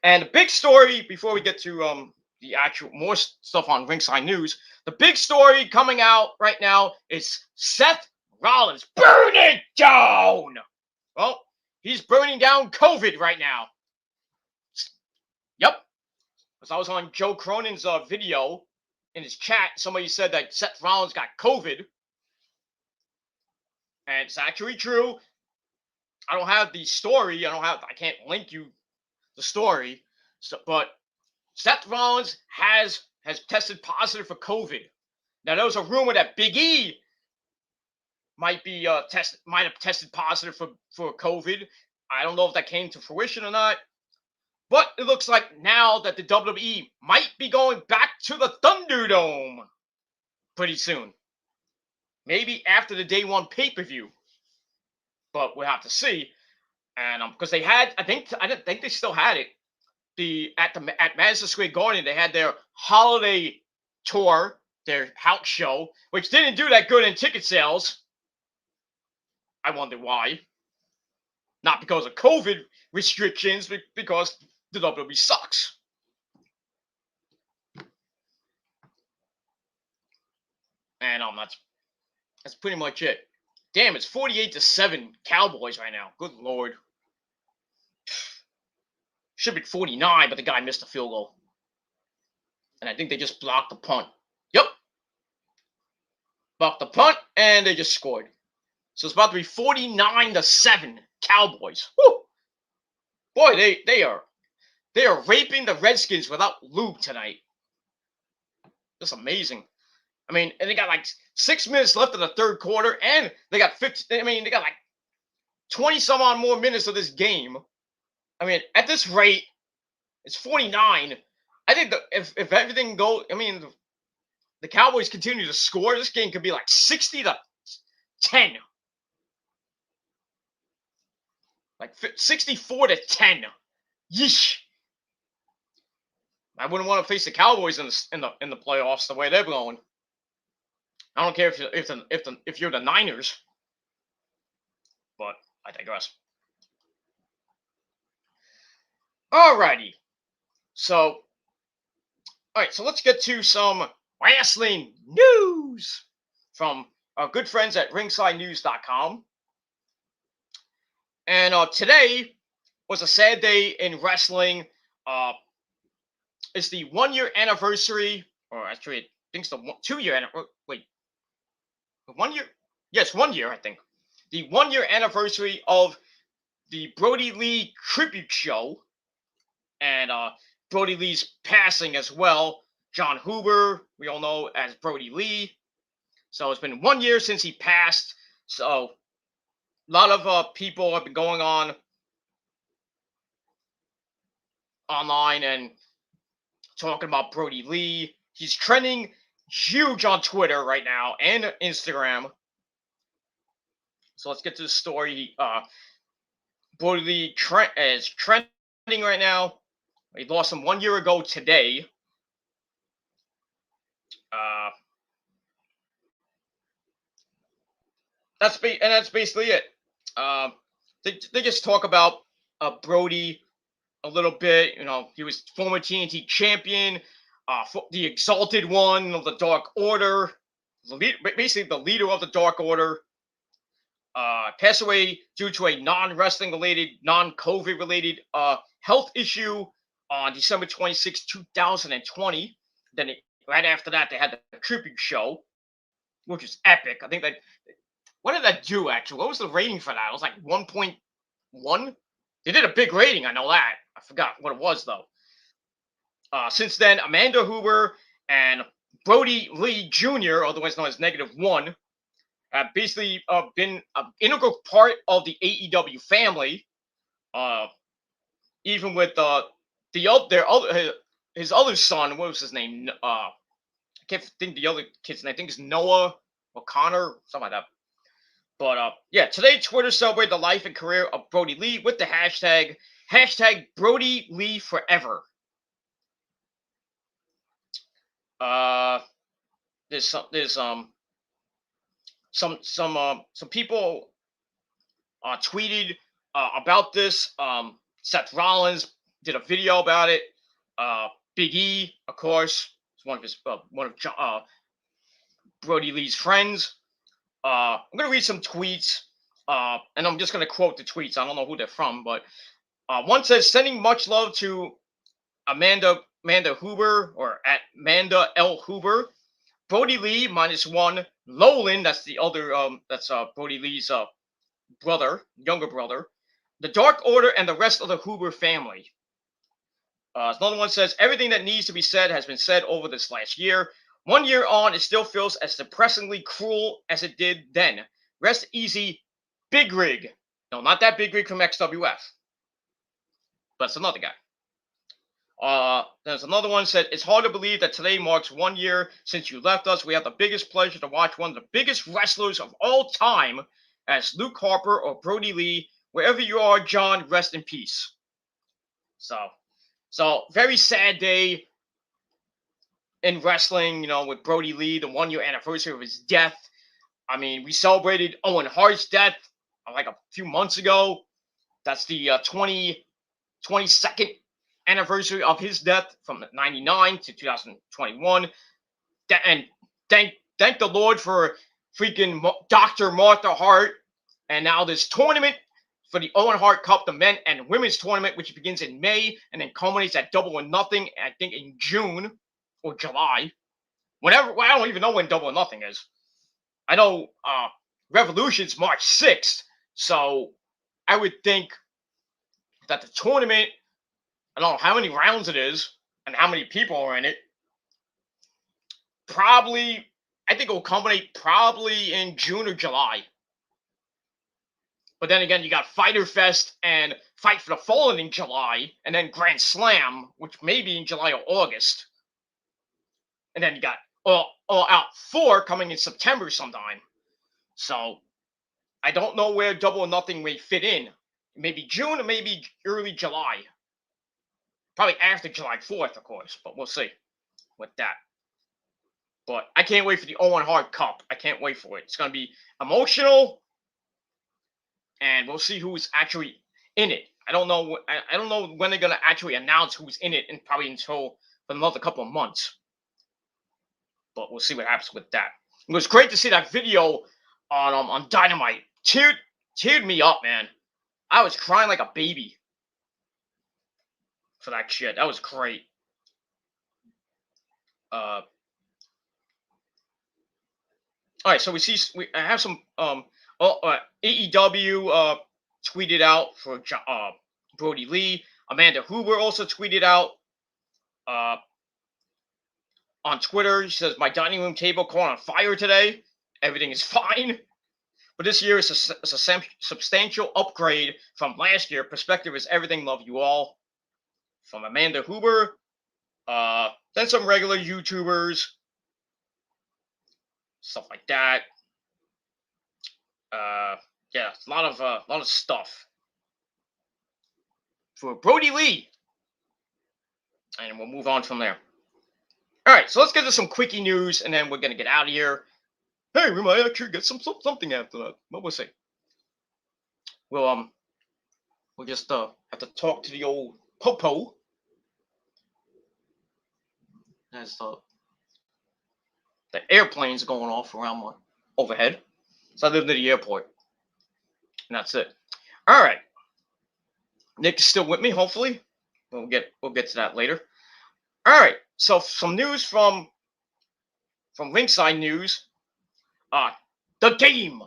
S1: And the big story before we get to the actual more stuff on Ringside News, the big story coming out right now is Seth Rollins. Burn it down! Well, he's burning down COVID right now. Yep. Because I was on Joe Cronin's video in his chat. Somebody said that Seth Rollins got COVID. And it's actually true. I don't have the story. I can't link you the story. So, but Seth Rollins has tested positive for COVID. Now, there was a rumor that Big E might have tested positive for COVID. I don't know if that came to fruition or not. But it looks like now that the WWE might be going back to the Thunderdome pretty soon. Maybe after the day one pay-per-view. But we'll have to see. And because they had, I didn't think they still had it. At Madison Square Garden, they had their holiday tour, their house show, which didn't do that good in ticket sales. I wonder why. Not because of COVID restrictions, but because the WWE sucks. And that's pretty much it. Damn, it's 48-7 Cowboys right now. Good lord. Should be 49, but the guy missed a field goal. And I think they just blocked the punt. Yep. Blocked the punt, and they just scored. So it's about to be 49-7 Cowboys. Woo! Boy, they are raping the Redskins without lube tonight. That's amazing. I mean, and they got like 6 minutes left in the third quarter, and they got 50. I mean, they got like 20 some odd more minutes of this game. I mean, at this rate, it's 49. I think that if everything goes, I mean, the Cowboys continue to score, this game could be like 60-10. Like 64-10. Yeesh. I wouldn't want to face the Cowboys in the playoffs the way they're going. I don't care if you're the Niners, but I digress. Alrighty, so let's get to some wrestling news from our good friends at RingsideNews.com. And today was a sad day in wrestling. It's the 1 year anniversary, or actually, I think it's the 2 year anniversary. Wait, 1 year? Yes, 1 year, I think. The 1 year anniversary of the Brody Lee tribute show, and Brody Lee's passing as well. John Huber, we all know as Brody Lee. So it's been 1 year since he passed. So a lot of people have been going online and talking about Brody Lee. He's trending huge on Twitter right now and Instagram. So let's get to the story. Brody Lee is trending right now. He lost him 1 year ago today. That's basically it. They just talk about Brody a little bit. You know, he was former TNT champion, the Exalted One of the Dark Order, basically the leader of the Dark Order. Passed away due to a non-wrestling related, non-COVID related health issue on December 26, 2020. Then right after that, they had the tribute show, which is epic. I think that. What did that do, actually? What was the rating for that? It was like 1.1? They did a big rating, I know that. I forgot what it was, though. Since then, Amanda Huber and Brody Lee Jr., otherwise known as -1, have basically been an integral part of the AEW family. Even with his other son, what was his name? I can't think the other kid's name. I think it's Noah or Connor, something like that. But yeah, today Twitter celebrated the life and career of Brody Lee with the hashtag Brody Lee Forever. There's some people tweeted about this. Seth Rollins did a video about it. Big E, of course, is one of Brody Lee's friends. I'm going to read some tweets, and I'm just going to quote the tweets. I don't know who they're from, but one says, sending much love to Amanda Huber, or at Amanda L. Huber. Brody Lee, -1. Nolan, that's the other, that's Brody Lee's younger brother. The Dark Order and the rest of the Huber family. Another one says, everything that needs to be said has been said over this last year. 1 year on, it still feels as depressingly cruel as it did then. Rest easy, Big Rig. No, not that Big Rig from XWF. But it's another guy. There's another one said, it's hard to believe that today marks 1 year since you left us. We have the biggest pleasure to watch one of the biggest wrestlers of all time as Luke Harper or Brody Lee. Wherever you are, John, rest in peace. So very sad day in wrestling, with Brody Lee, the 1 year anniversary of his death. I mean, we celebrated Owen Hart's death like a few months ago. That's the 22nd anniversary of his death from 99 to 2021. And thank the Lord for freaking Dr. Martha Hart. And now this tournament for the Owen Hart Cup, the men and women's tournament, which begins in May and then culminates at Double or Nothing, I think in June or July. Whenever, well, I don't even know when Double or Nothing is. I know Revolution's March 6th, so I would think that the tournament, I don't know how many rounds it is and how many people are in it. I think it will culminate probably in June or July. But then again, you got Fyter Fest and Fight for the Fallen in July, and then Grand Slam, which may be in July or August. And then you got All Out 4 coming in September sometime. So I don't know where Double or Nothing may fit in. Maybe June or maybe early July. Probably after July 4th, of course, but we'll see with that. But I can't wait for the Owen Hart Cup. I can't wait for it. It's going to be emotional, and we'll see who's actually in it. I don't know when they're going to actually announce who's in it, and probably until for another couple of months. But we'll see what happens with that. It was great to see that video on Dynamite. Teared me up, man. I was crying like a baby for that shit. That was great. All right, so I have some AEW tweeted out for Brody Lee. Amanda Huber also tweeted out on Twitter. She says, my dining room table caught on fire today. Everything is fine. But this year is a substantial upgrade from last year. Perspective is everything. Love you all. From Amanda Huber. Then some regular YouTubers. Stuff like that. Yeah, a lot of stuff for Brody Lee. And we'll move on from there. All right, so let's get to some quickie news, and then we're going to get out of here. Hey, we might actually get something after that, but we'll see. We'll just have to talk to the old Popo. As the airplane's going off around my overhead. So I live near the airport. And that's it. All right. Nick is still with me, hopefully. We'll get to that later. All right. So some news from Ringside News. The Game.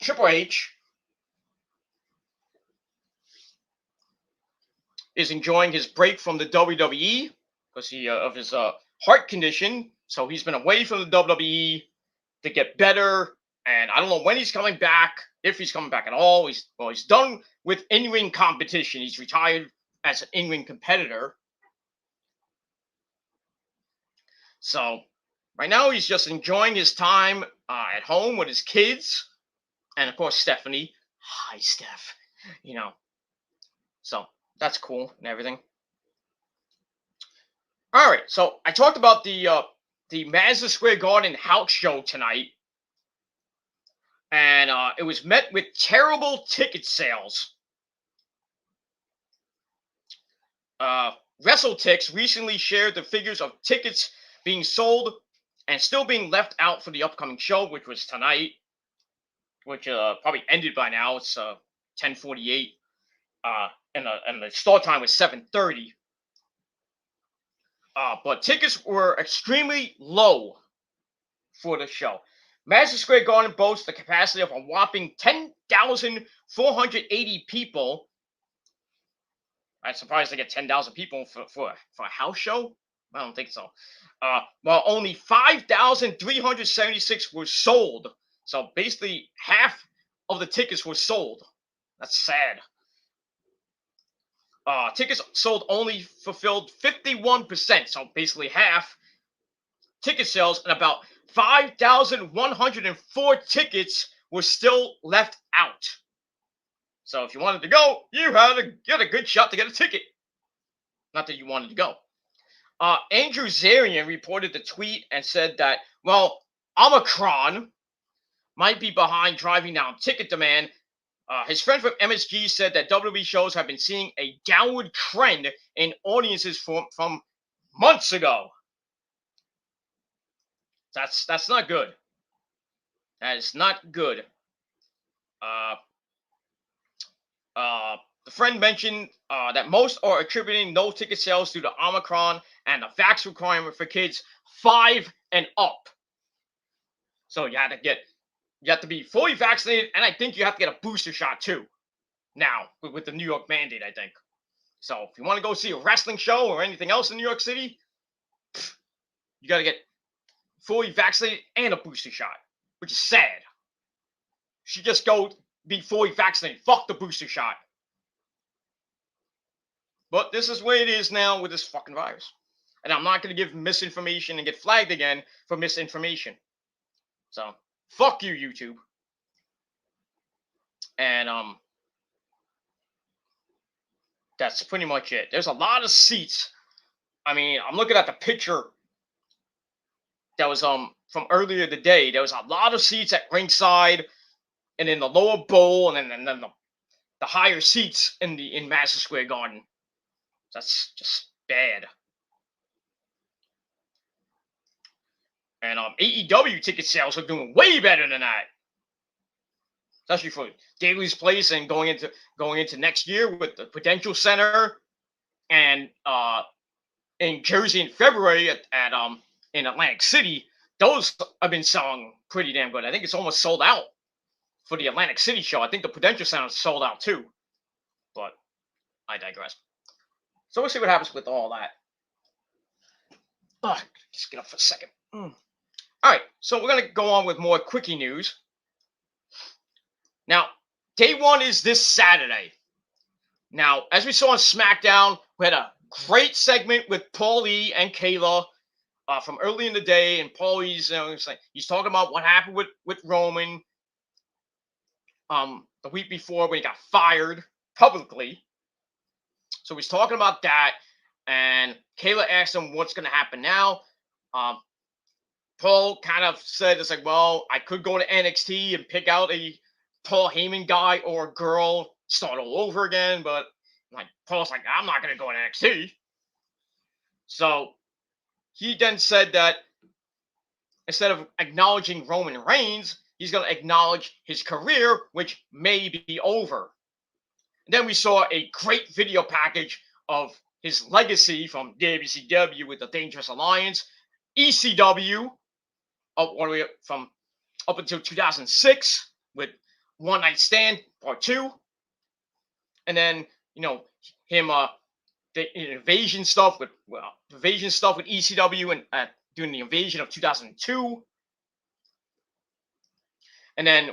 S1: Triple H is enjoying his break from the WWE because of his heart condition. So he's been away from the WWE to get better. And I don't know when he's coming back, if he's coming back at all. He's done with in-ring competition. He's retired as an in-ring competitor. So right now he's just enjoying his time at home with his kids. And of course, Stephanie. Hi, Steph. So that's cool and everything. All right. So I talked about the Madison Square Garden house show tonight. And it was met with terrible ticket sales. WrestleTix recently shared the figures of tickets being sold and still being left out for the upcoming show, which was tonight, which probably ended by now. It's 10:48, and the start time was 7:30. But tickets were extremely low for the show. Madison Square Garden boasts the capacity of a whopping 10,480 people. I'm surprised they get 10,000 people for a house show. I don't think so. While only 5,376 were sold So basically, half of the tickets were sold. That's sad. Tickets sold only fulfilled 51%, so basically half ticket sales, and about 5,104 tickets were still left out. So if you wanted to go, you had a good shot to get a ticket. Not that you wanted to go. Andrew Zarian reported the tweet and said that, well, Omicron might be behind driving down ticket demand. His friend from MSG said that WWE shows have been seeing a downward trend in audiences from months ago. That's not good. That is not good. The friend mentioned that most are attributing no ticket sales due to Omicron and the vax requirement for kids 5 and up. So you have to be fully vaccinated, and I think you have to get a booster shot too. Now with the New York mandate, I think. So if you want to go see a wrestling show or anything else in New York City, you got to get fully vaccinated and a booster shot, which is sad. You should just go be fully vaccinated. Fuck the booster shot. But this is where it is now with this fucking virus. And I'm not going to give misinformation and get flagged again for misinformation. So, fuck you, YouTube. And, that's pretty much it. There's a lot of seats. I mean, I'm looking at the picture that was, from earlier today. There was a lot of seats at ringside and in the lower bowl and then the higher seats in Madison Square Garden. That's just bad. And AEW ticket sales are doing way better than that, especially for Daily's Place and going into next year with the Prudential Center and in Jersey in February at in Atlantic City. Those have been selling pretty damn good. I think it's almost sold out for the Atlantic City show. I think the Prudential Center is sold out too, but I digress. So we'll see what happens with all that. Just get up for a second. All right, so we're going to go on with more quickie news. Now, day one is this Saturday. Now, as we saw on SmackDown, we had a great segment with Paulie and Kayla from early in the day, and Paulie's he's talking about what happened with Roman the week before when he got fired publicly. So he's talking about that, and Kayla asked him what's going to happen now. Paul kind of said, it's like, well, I could go to NXT and pick out a Paul Heyman guy or a girl, start all over again, but like Paul's like, I'm not going to go to NXT. So he then said that instead of acknowledging Roman Reigns, he's going to acknowledge his career, which may be over. And then we saw a great video package of his legacy from WCW with the Dangerous Alliance, ECW, all the way up until 2006 with One Night Stand Part 2. And then, him the invasion stuff with ECW and doing the invasion of 2002. And then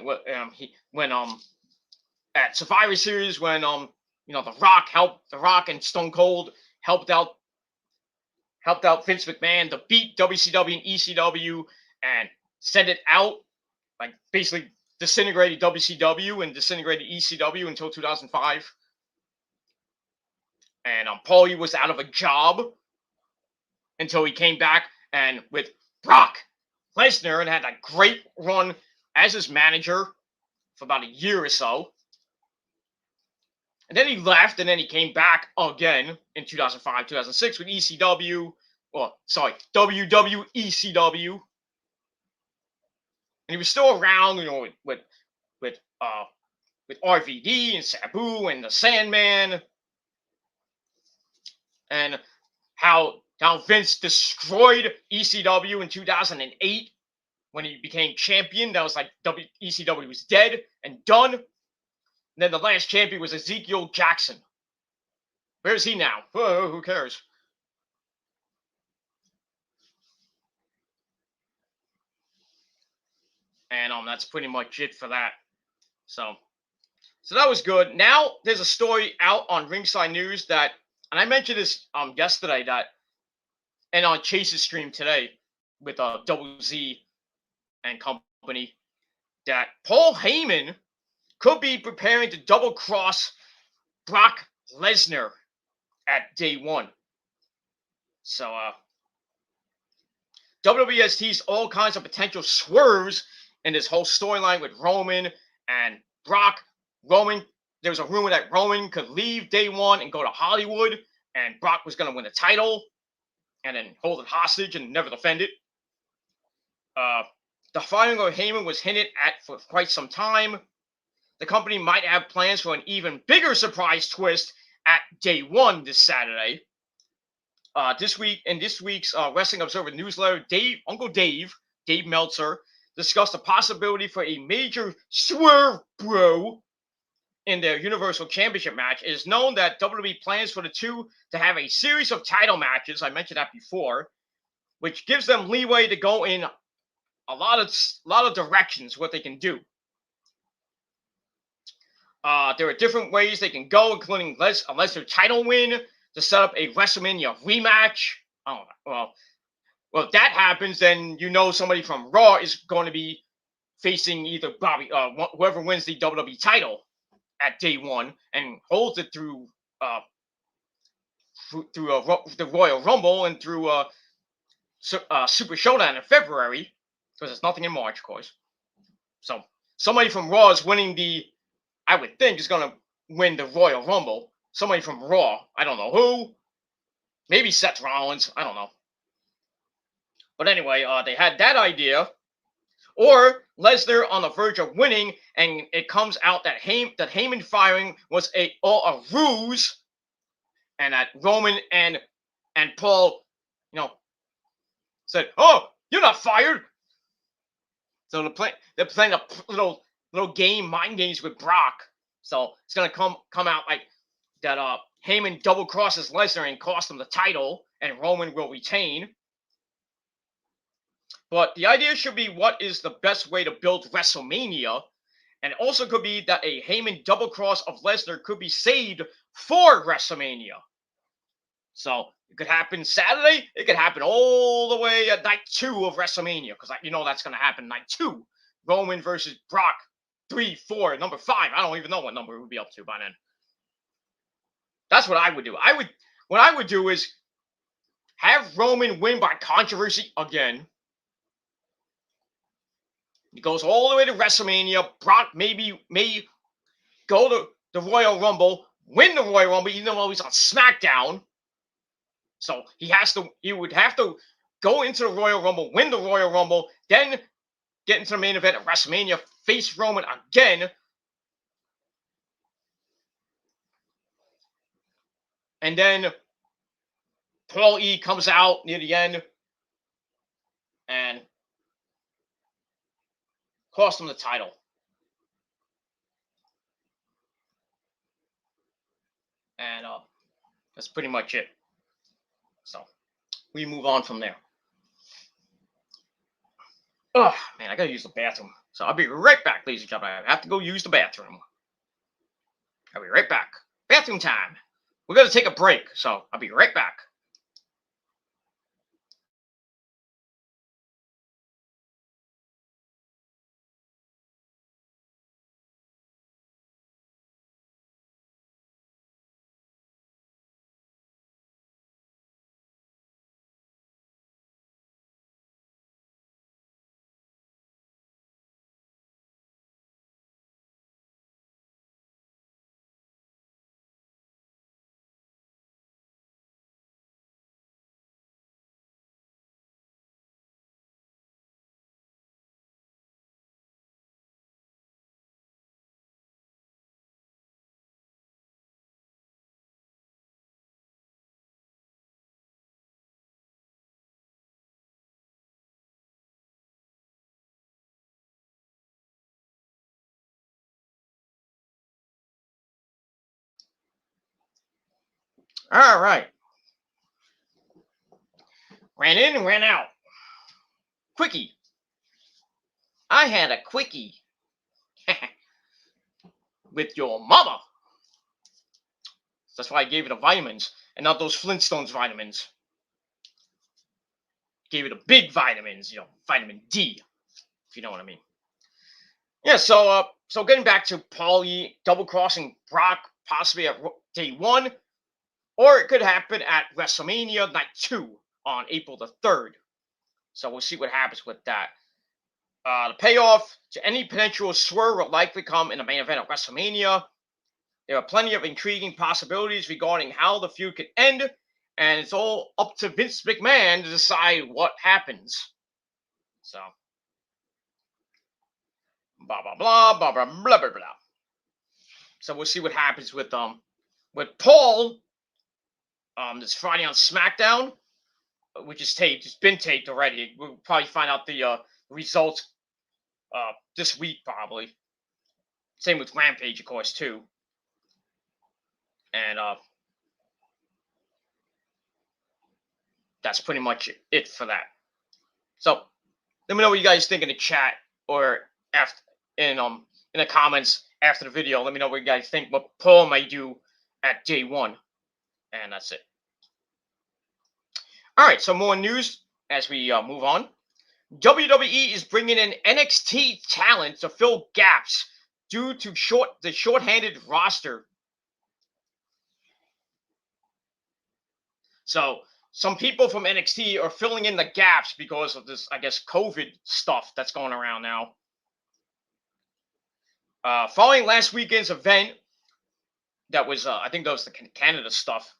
S1: he went at Survivor Series when The Rock and Stone Cold helped out Vince McMahon to beat WCW and ECW and send it out, like basically disintegrated WCW and disintegrated ECW until 2005. And Paulie was out of a job until he came back and with Brock Lesnar and had a great run as his manager for about a year or so. And then he left, and then he came back again in 2005, 2006 with WWECW. And he was still around, with RVD and Sabu and the Sandman. And how Vince destroyed ECW in 2008 when he became champion. That was like ECW was dead and done. And then the last champion was Ezekiel Jackson. Where is he now? Oh, who cares? And that's pretty much it for that. So that was good. Now there's a story out on Ringside News that, and I mentioned this yesterday, that, and on Chase's stream today with Double Z and company, that Paul Heyman could be preparing to double cross Brock Lesnar at day one. So WWE has teased all kinds of potential swerves in this whole storyline with Roman and Brock. There was a rumor that Roman could leave day one and go to Hollywood, and Brock was going to win the title and then hold it hostage and never defend it. The firing of Heyman was hinted at for quite some time. The company might have plans for an even bigger surprise twist at day one this Saturday. This week's Wrestling Observer newsletter, Uncle Dave Meltzer, discussed the possibility for a major swerve, bro, in their Universal Championship match. It is known that WWE plans for the two to have a series of title matches. I mentioned that before, which gives them leeway to go in a lot of directions what they can do. There are different ways they can go, including a Lesnar title win to set up a WrestleMania rematch. Oh, well, if that happens, then somebody from Raw is going to be facing either whoever wins the WWE title at day one and holds it through the Royal Rumble and through Super Showdown in February, because there's nothing in March, of course. So somebody from Raw is winning I would think is going to win the Royal Rumble. Somebody from Raw. I don't know who. Maybe Seth Rollins. I don't know. But anyway, they had that idea. Or Lesnar on the verge of winning, and it comes out that Heyman firing was a ruse, and that Roman and Paul, said, "Oh, you're not fired." So they're playing a little game, mind games with Brock. So it's gonna come out like that. Heyman double crosses Lesnar and costs him the title, and Roman will retain. But the idea should be what is the best way to build WrestleMania, and it also could be that a Heyman double cross of Lesnar could be saved for WrestleMania. So it could happen Saturday. It could happen all the way at night 2 of WrestleMania, because that's going to happen night 2. Roman versus Brock, 3, 4, number 5. I don't even know what number it would be up to by then. That's what I would do. What I would do is have Roman win by controversy again. He goes all the way to WrestleMania. Brock may go to the Royal Rumble, win the Royal Rumble, even though he's on SmackDown. So he would have to go into the Royal Rumble, win the Royal Rumble, then get into the main event at WrestleMania, face Roman again. And then Paul E comes out near the end and costs him the title. And that's pretty much it. So we move on from there. Oh, man, I gotta use the bathroom. So I'll be right back, ladies and gentlemen. I have to go use the bathroom. I'll be right back. Bathroom time. We're gonna take a break, so I'll be right back. All right. Ran in and ran out. Quickie. I had a quickie with your mother. That's why I gave it the vitamins and not those Flintstones vitamins. Gave it the big vitamins, vitamin D, if you know what I mean. Yeah, so getting back to Paulie double crossing Brock possibly at day 1, or it could happen at WrestleMania Night 2 on April the 3rd. So we'll see what happens with that. The payoff to any potential swerve will likely come in the main event of WrestleMania. There are plenty of intriguing possibilities regarding how the feud could end, and it's all up to Vince McMahon to decide what happens. So, blah blah blah blah blah blah blah blah. So we'll see what happens with Paul. This Friday on SmackDown, which is taped. It's been taped already. We'll probably find out the results this week probably. Same with Rampage, of course, too. And that's pretty much it for that. So let me know what you guys think in the chat or after in the comments after the video. Let me know what you guys think what Paul may do at day 1. And that's it. All right, so more news as we move on. WWE is bringing in NXT talent to fill gaps due to the short-handed roster. So some people from NXT are filling in the gaps because of this, I guess, COVID stuff that's going around now. Following last weekend's event, that was, I think that was the Canada stuff.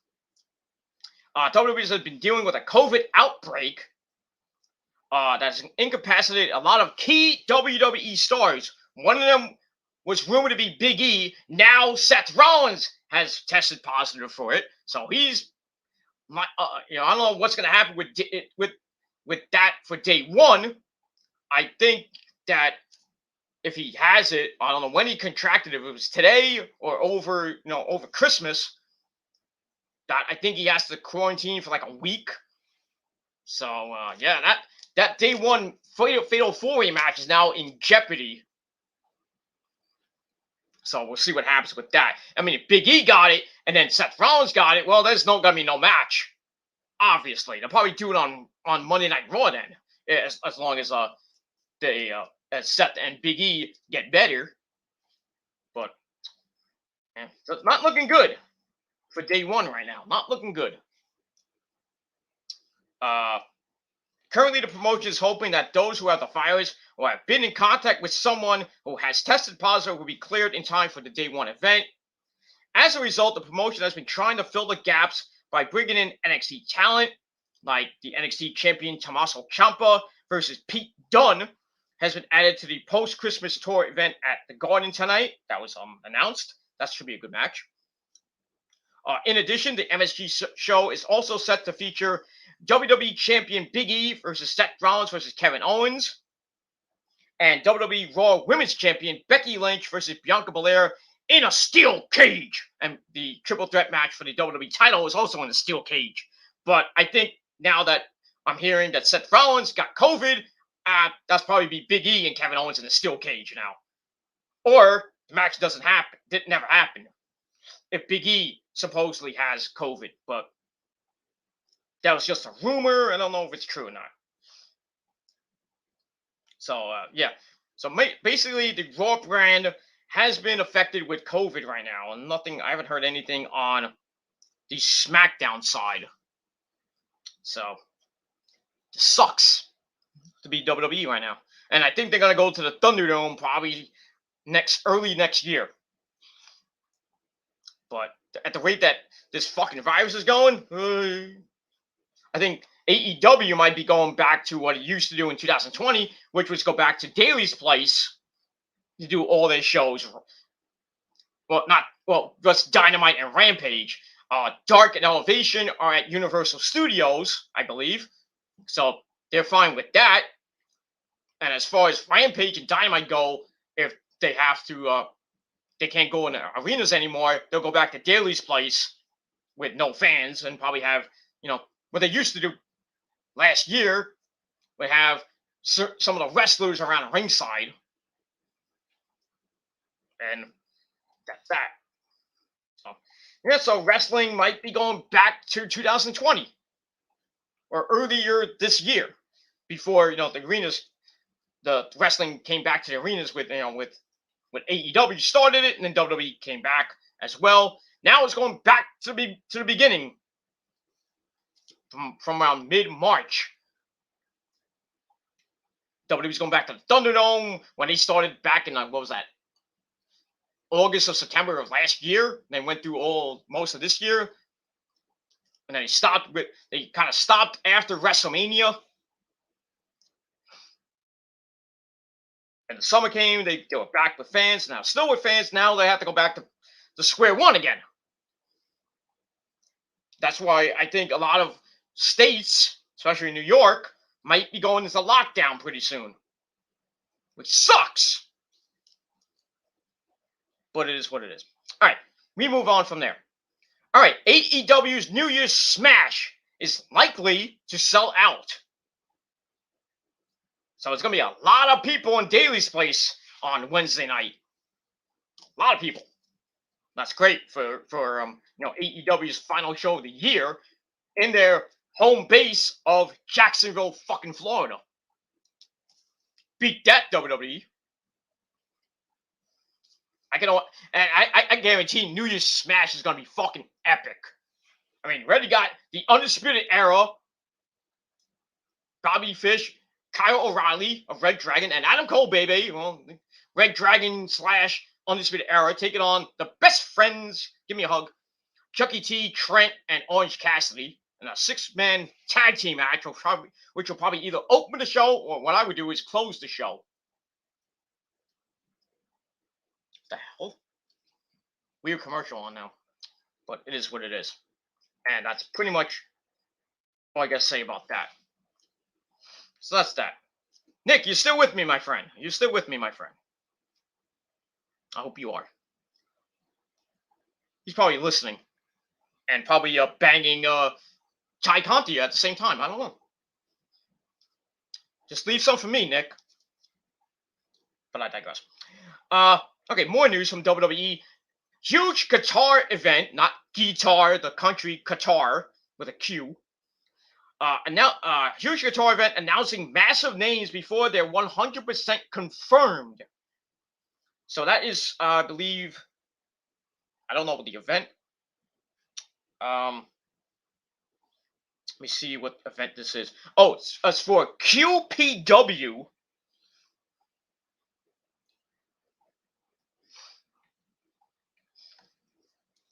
S1: WWE has been dealing with a COVID outbreak that's incapacitated a lot of key WWE stars. One of them was rumored to be Big E. Now Seth Rollins has tested positive for it, so he's, I don't know what's going to happen with that for day 1. I think that if he has it, I don't know when he contracted it. If it was today or over Christmas. That I think he has to quarantine for like a week. So yeah, that day 1 Fatal 4-Way match is now in jeopardy. So we'll see what happens with that. I mean, if Big E got it and then Seth Rollins got it, well, there's gonna be no match. Obviously, they'll probably do it on Monday Night Raw then, as long as as Seth and Big E get better. But it's not looking good for day 1 right now. Not looking good. Currently, the promotion is hoping that those who have the virus or have been in contact with someone who has tested positive will be cleared in time for the day 1 event. As a result, the promotion has been trying to fill the gaps by bringing in NXT talent, like the NXT champion Tommaso Ciampa versus Pete Dunne has been added to the post-Christmas tour event at the Garden tonight. That was announced. That should be a good match. In addition, the MSG show is also set to feature WWE Champion Big E versus Seth Rollins versus Kevin Owens, and WWE Raw Women's Champion Becky Lynch versus Bianca Belair in a steel cage. And the triple threat match for the WWE title is also in a steel cage. But I think now that I'm hearing that Seth Rollins got COVID, that's probably be Big E and Kevin Owens in a steel cage now. Or the match doesn't happen. It never happened. If Big E supposedly has COVID, but that was just a rumor. I don't know if it's true or not. So, yeah. So, basically, the Raw brand has been affected with COVID right now. And I haven't heard anything on the SmackDown side. So, it sucks to be WWE right now. And I think they're going to go to the Thunderdome probably early next year. But at the rate that this fucking virus is going, I think AEW might be going back to what it used to do in 2020, which was go back to Daily's Place to do all their shows. Just Dynamite and Rampage. Dark and Elevation are at Universal Studios, I believe. So they're fine with that. And as far as Rampage and Dynamite go, if they have to, they can't go in arenas anymore, they'll go back to Daily's Place with no fans and probably have, what they used to do last year, would have some of the wrestlers around ringside. And that's that. So, yeah, so wrestling might be going back to 2020 or earlier this year, before the arenas, the wrestling came back to the arenas with with AEW started it, and then WWE came back as well. Now it's going back to the beginning from around mid-March. WWE's going back to the Thunderdome when they started back in what was that? August or September of last year. They went through most of this year, and then they kind of stopped after WrestleMania. And the summer came, they were back with fans. Now still with fans. Now they have to go back to square one again. That's why I think a lot of states, especially New York, might be going into lockdown pretty soon, which sucks. But it is what it is. All right, we move on from there. All right, AEW's New Year's Smash is likely to sell out. So it's going to be a lot of people in Daly's place on Wednesday night. A lot of people. That's great for AEW's final show of the year in their home base of Jacksonville, fucking Florida. Beat that, WWE. I guarantee New Year's Smash is gonna be fucking epic. I mean, already got the Undisputed Era, Bobby Fish, Kyle O'Reilly of Red Dragon, and Adam Cole, baby. Well, Red Dragon / Undisputed Era taking on the Best Friends. Give me a hug. Chucky T, Trent, and Orange Cassidy in a 6-man tag team match, which will probably either open the show, or what I would do is close the show. What the hell? Weird commercial on now, but it is what it is, and that's pretty much all I gotta say about that. So that's that. Nick, you still with me, my friend? You still with me, my friend? I hope you are. He's probably listening and probably banging Ty Conti at the same time. I don't know. Just leave some for me, Nick. But I digress. Okay, more news from WWE. Huge Qatar event, not guitar, the country Qatar with a Q. Huge Qatar event announcing massive names before they're 100% confirmed. So that is, I believe, I don't know what the event. Let me see what event this is. Oh, it's for QPW.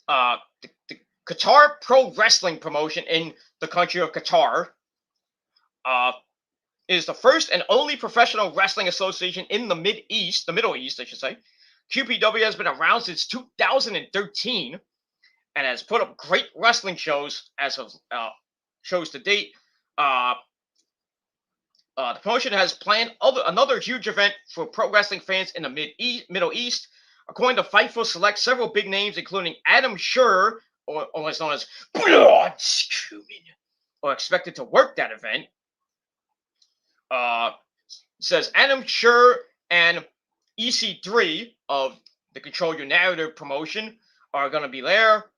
S1: The Qatar Pro Wrestling promotion in the country of Qatar is the first and only professional wrestling association in the Middle East, I should say. QPW has been around since 2013 and has put up great wrestling shows as of shows to date. The promotion has planned another huge event for pro wrestling fans in the Middle East. According to Fightful Select, several big names, including Adam Scherr, or also known as Blood Strowman, are expected to work that event. Says Adam Scherr and EC3 of the Control Your Narrative promotion are going to be there.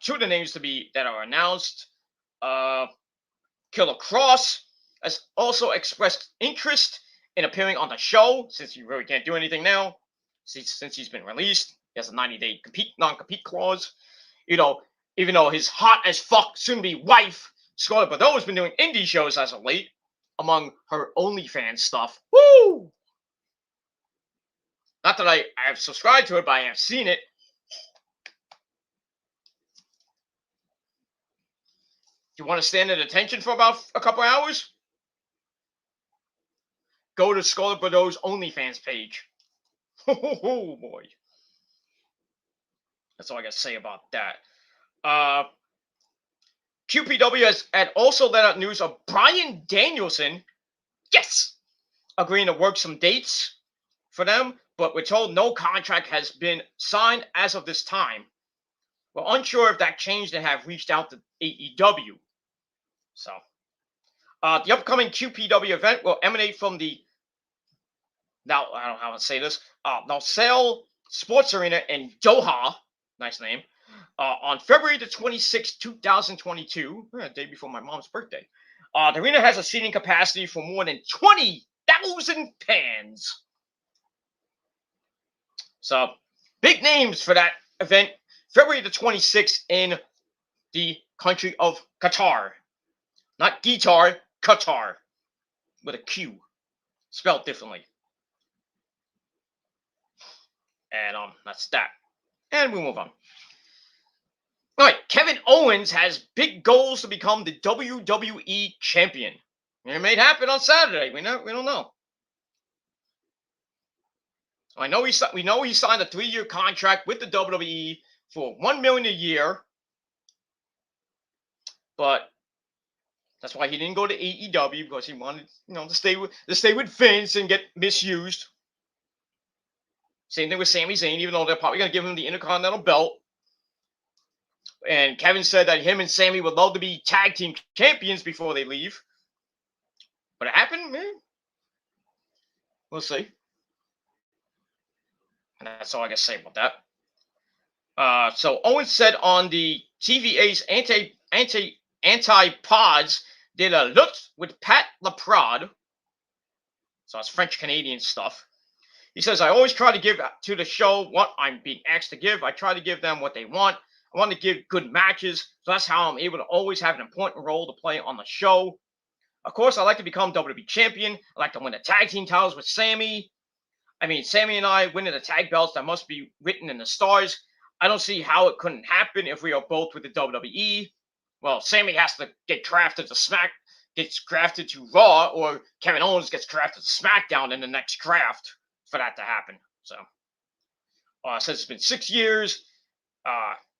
S1: Two of the names that are announced. Killer Cross has also expressed interest in appearing on the show, since he really can't do anything now, since he's been released. He has a 90-day non-compete clause. Even though his hot as fuck soon-to-be wife, Scarlett Bordeaux, has been doing indie shows as of late, among her OnlyFans stuff. Woo! Not that I have subscribed to it, but I have seen it. You want to stand at attention for about a couple hours? Go to Scarlett Bordeaux's OnlyFans page. Oh boy. That's all I got to say about that. QPW had also let out news of Bryan Danielson, yes, agreeing to work some dates for them, but we're told no contract has been signed as of this time. We're unsure if that changed and have reached out to AEW. So, The upcoming QPW event will emanate from the, now I don't know how to say this, Nassau Sports Arena in Doha, nice name, on February the 26th, 2022, day before my mom's birthday. The arena has a seating capacity for more than 20,000 fans. So, big names for that event, February the 26th in the country of Qatar. Not guitar, Qatar, with a Q, spelled differently. And that's that. And we move on. All right, Kevin Owens has big goals to become the WWE champion. It may happen on Saturday. We don't know. We know he signed a 3-year contract with the WWE for $1 million a year, but that's why he didn't go to AEW, because he wanted, to stay with Vince and get misused. Same thing with Sami Zayn, even though they're probably going to give him the Intercontinental belt. And Kevin said that him and Sami would love to be tag team champions before they leave. But it happened, man. We'll see. And that's all I got to say about that. So Owens said on the TVA's anti-pods de la lutte with Pat Laprade. So it's French-Canadian stuff. He says, I always try to give to the show what I'm being asked to give. I try to give them what they want. I want to give good matches. So that's how I'm able to always have an important role to play on the show. Of course, I like to become WWE champion. I like to win the tag team titles with Sami. I mean, Sami and I winning the tag belts, that must be written in the stars. I don't see how it couldn't happen if we are both with the WWE. Well, Sami has to get drafted to Raw, or Kevin Owens gets drafted to SmackDown in the next draft for that to happen. So, since it's been 6 years,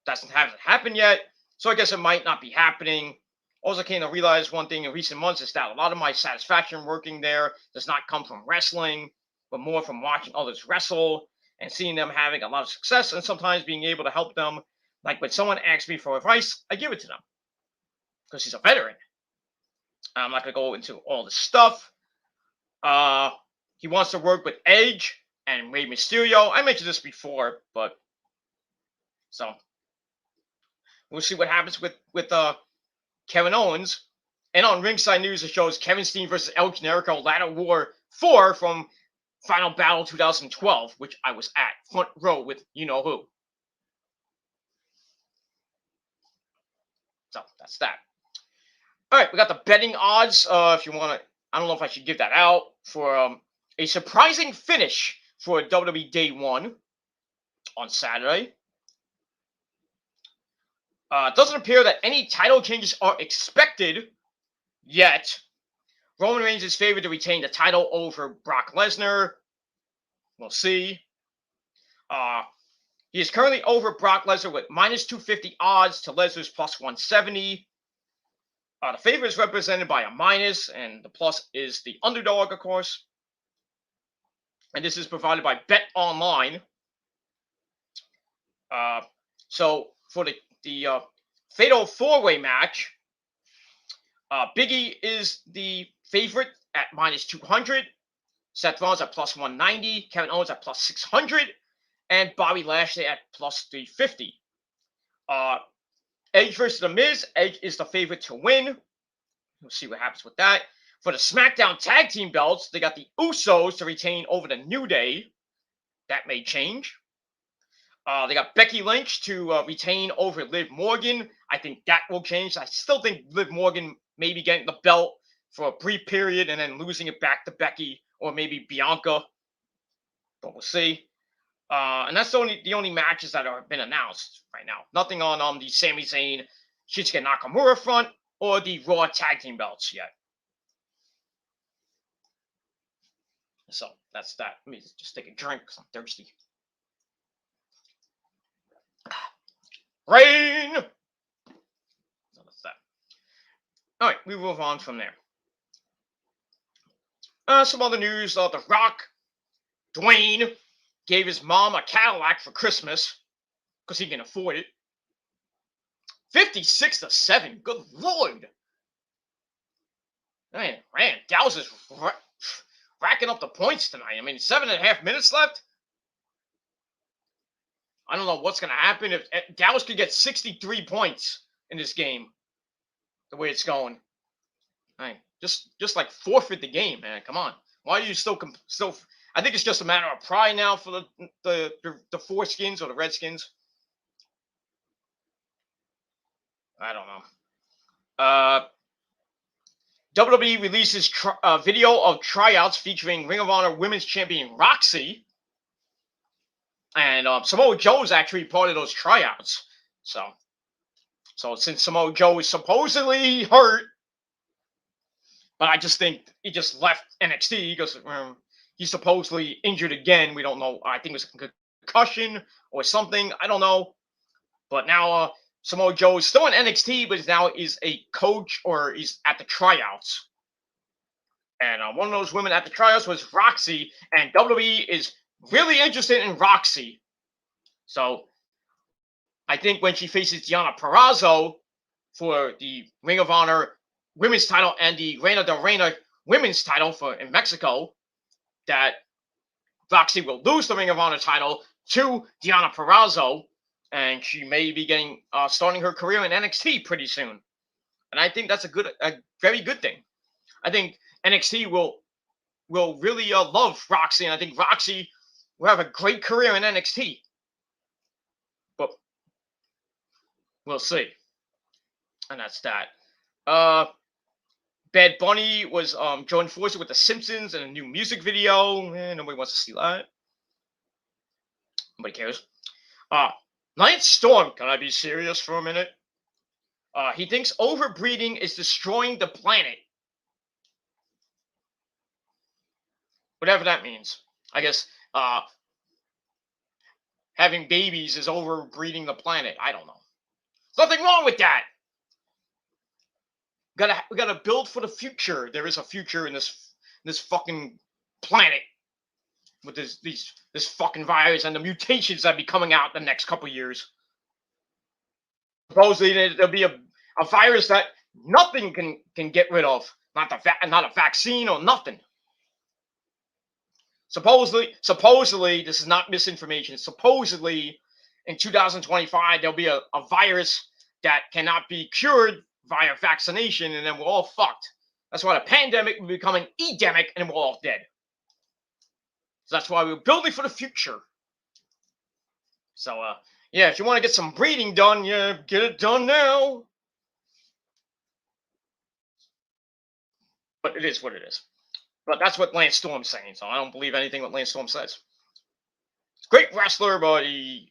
S1: hasn't happened yet. So I guess it might not be happening. Also came to realize one thing in recent months is that a lot of my satisfaction working there does not come from wrestling, but more from watching others wrestle and seeing them having a lot of success, and sometimes being able to help them. Like when someone asks me for advice, I give it to them because he's a veteran. I'm not going to go into all this stuff. He wants to work with Edge and Rey Mysterio. I mentioned this before, but so we'll see what happens with Kevin Owens. And on Ringside News, it shows Kevin Steen versus El Generico Ladder War 4 from Final Battle 2012, which I was at front row with you-know-who. So that's that. All right, we got the betting odds. If you want to, I don't know if I should give that out for a surprising finish for WWE Day 1 on Saturday. It doesn't appear that any title changes are expected yet. Roman Reigns is favored to retain the title over Brock Lesnar. We'll see. He is currently over Brock Lesnar with minus 250 odds to Lesnar's plus 170. The favorite is represented by a minus, and the plus is the underdog, of course. And this is provided by Bet Online. So for the Fatal 4-Way match, Biggie is the favorite at minus 200. Seth Rollins at plus 190. Kevin Owens at plus 600. And Bobby Lashley at plus 350. Edge versus The Miz. Edge is the favorite to win. We'll see what happens with that. For the SmackDown Tag Team belts, they got the Usos to retain over the New Day. That may change. They got Becky Lynch to retain over Liv Morgan. I think that will change. I still think Liv Morgan may be getting the belt for a brief period and then losing it back to Becky or maybe Bianca. But we'll see. And that's the only matches that have been announced right now. Nothing on the Sami Zayn, Shinsuke Nakamura front or the Raw Tag Team belts yet. So that's that. Let me just take a drink because I'm thirsty. Rain! So that's that. All right, we move on from there. Some other news. The Rock, Dwayne, gave his mom a Cadillac for Christmas because he can afford it. 56-7. Good Lord. Man, Dallas is racking up the points tonight. I mean, 7.5 minutes left. I don't know what's going to happen if Dallas could get 63 points in this game. The way it's going, right? Just like forfeit the game, man. Come on. Why are you still? I think it's just a matter of pride now for the Foreskins or the Redskins. I don't know. WWE releases video of tryouts featuring Ring of Honor Women's Champion Roxy. And Samoa Joe is actually part of those tryouts. So since Samoa Joe is supposedly hurt, but I just think he just left NXT because he's supposedly injured again. We don't know. I think it was a concussion or something. I don't know. But now Samoa Joe is still in NXT, but now is a coach or is at the tryouts. And one of those women at the tryouts was Roxy, and WWE is really interested in Roxy. So I think when she faces Deonna Purrazzo for the Ring of Honor Women's title and the Reina del Reina Women's title in Mexico, that Roxy will lose the Ring of Honor title to Deonna Purrazzo, and she may be getting starting her career in NXT pretty soon. And I think that's a very good thing. I think NXT will really love Roxy, and I think Roxy will have a great career in NXT. But we'll see. And that's that. Bad Bunny was joined forces with The Simpsons in a new music video. Nobody wants to see that. Nobody cares. Lance Storm, can I be serious for a minute? He thinks overbreeding is destroying the planet. Whatever that means. I guess having babies is overbreeding the planet. I don't know. There's nothing wrong with that. We gotta build for the future. There is a future in this fucking planet with this fucking virus and the mutations that be coming out the next couple years. Supposedly there'll be a virus that nothing can get rid of. Not a vaccine or nothing. Supposedly, this is not misinformation. Supposedly, in 2025, there'll be a virus that cannot be cured via vaccination, and then we're all fucked. That's why the pandemic will become an endemic, and we're all dead. So that's why we're building for the future. So, yeah, if you want to get some breeding done, yeah, get it done now. But it is what it is. But that's what Lance Storm's saying, so I don't believe anything what Lance Storm says. He's a great wrestler, but he,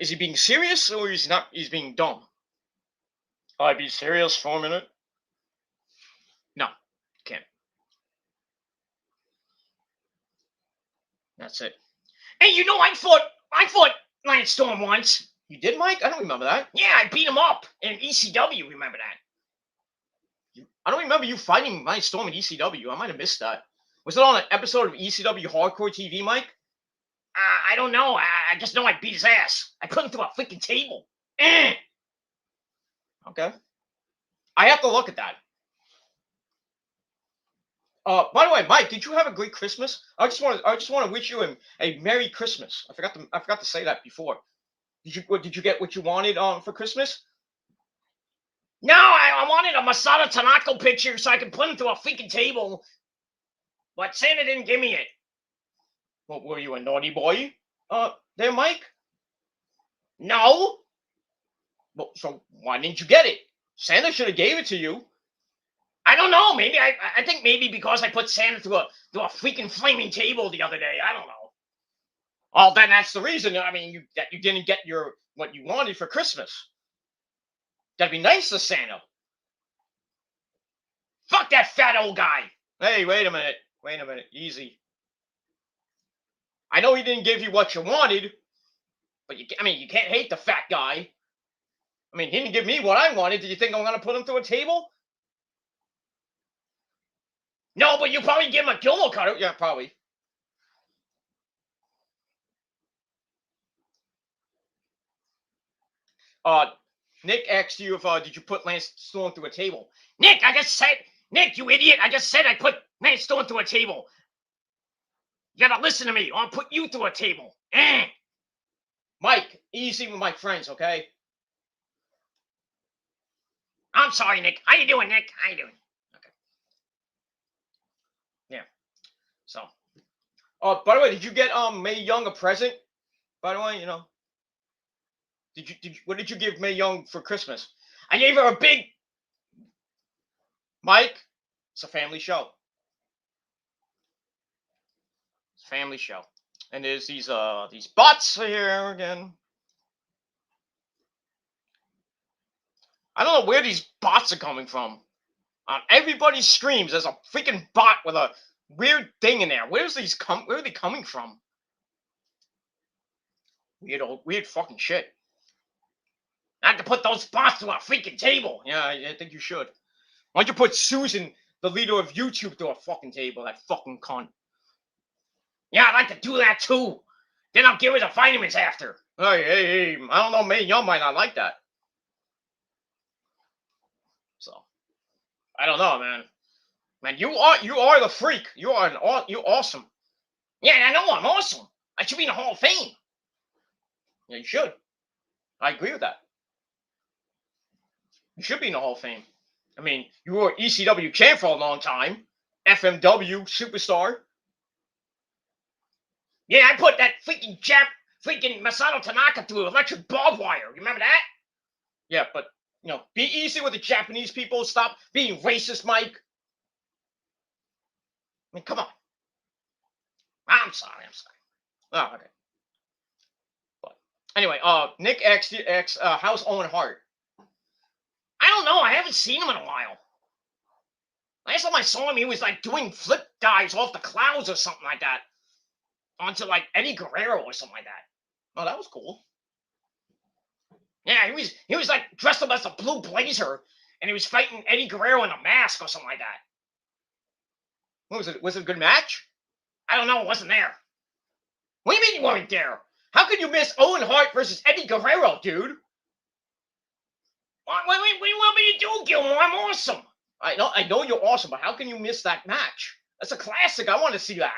S1: is he being serious or is he not? He's being dumb. I'd be serious for a minute. No, can't. That's it. Hey, I fought Lance Storm once. You did, Mike? I don't remember that. Yeah, I beat him up in ECW. Remember that? I don't remember you fighting Lance Storm in ECW. I might have missed that. Was it on an episode of ECW Hardcore TV, Mike? I don't know. I just know I beat his ass. I put him through a freaking table. Okay. I have to look at that. By the way, Mike, did you have a great Christmas? I just want to wish you a Merry Christmas. I forgot to say that before. Did you get what you wanted for Christmas? No, I wanted a Masato Tanaka picture so I could put him through a freaking table. But Santa didn't give me it. What, were you a naughty boy? There, Mike? No. Well, so why didn't you get it? Santa should have gave it to you. I don't know. Maybe I think maybe because I put Santa through a freaking flaming table the other day. I don't know. Oh, then that's the reason. I mean, that you didn't get what you wanted for Christmas. That'd be nice to Santa. Fuck that fat old guy. Hey, wait a minute. Easy. I know he didn't give you what you wanted, but you can't hate the fat guy. I mean, he didn't give me what I wanted. Do you think I'm going to put him through a table? No, but you probably give him a Gilmore cutter. Yeah, probably. Nick asked you if did you put Lance Storm through a table? Nick, I just said, Nick, you idiot! I just said I put Lance Storm through a table. You gotta listen to me, or I'll put you through a table. Mike, easy with my friends, okay? I'm sorry, Nick. How you doing, Nick? How you doing? Okay. Yeah. So. Oh, by the way, did you get Mae Young a present? By the way, what did you give Mae Young for Christmas? I gave her a big Mike. It's a family show. It's a family show. And there's these bots here again. I don't know where these bots are coming from. On everybody's streams, there's a freaking bot with a weird thing in there. Where are they coming from? Weird fucking shit. I have to put those bots to a freaking table. Yeah, I think you should. Why don't you put Susan, the leader of YouTube, to a fucking table? That fucking cunt. Yeah, I'd like to do that too. Then I'll give her the vitamins after. Hey, I don't know, Mae Young might not like that. So, I don't know, man. Man, you are the freak. You're awesome. Yeah, I know I'm awesome. I should be in the Hall of Fame. Yeah, you should. I agree with that. You should be in the Hall of Fame. I mean, you were ECW champ for a long time. FMW superstar. Yeah, I put that freaking Masato Tanaka through electric barbed wire. You remember that? Yeah, but, be easy with the Japanese people. Stop being racist, Mike. I mean, come on. I'm sorry. Oh, okay. But anyway, Nick X, how's Owen Hart? I don't know. I haven't seen him in a while. Last time I saw him, he was like doing flip dives off the clouds or something like that. Onto like Eddie Guerrero or something like that. Oh, that was cool. Yeah, he was like dressed up as a blue blazer, and he was fighting Eddie Guerrero in a mask or something like that. What was it? Was it a good match? I don't know. It wasn't there. What do you mean you weren't there? How could you miss Owen Hart versus Eddie Guerrero, dude? What do you want me to do, Gilmore? I'm awesome. I know you're awesome, but how can you miss that match? That's a classic. I want to see that.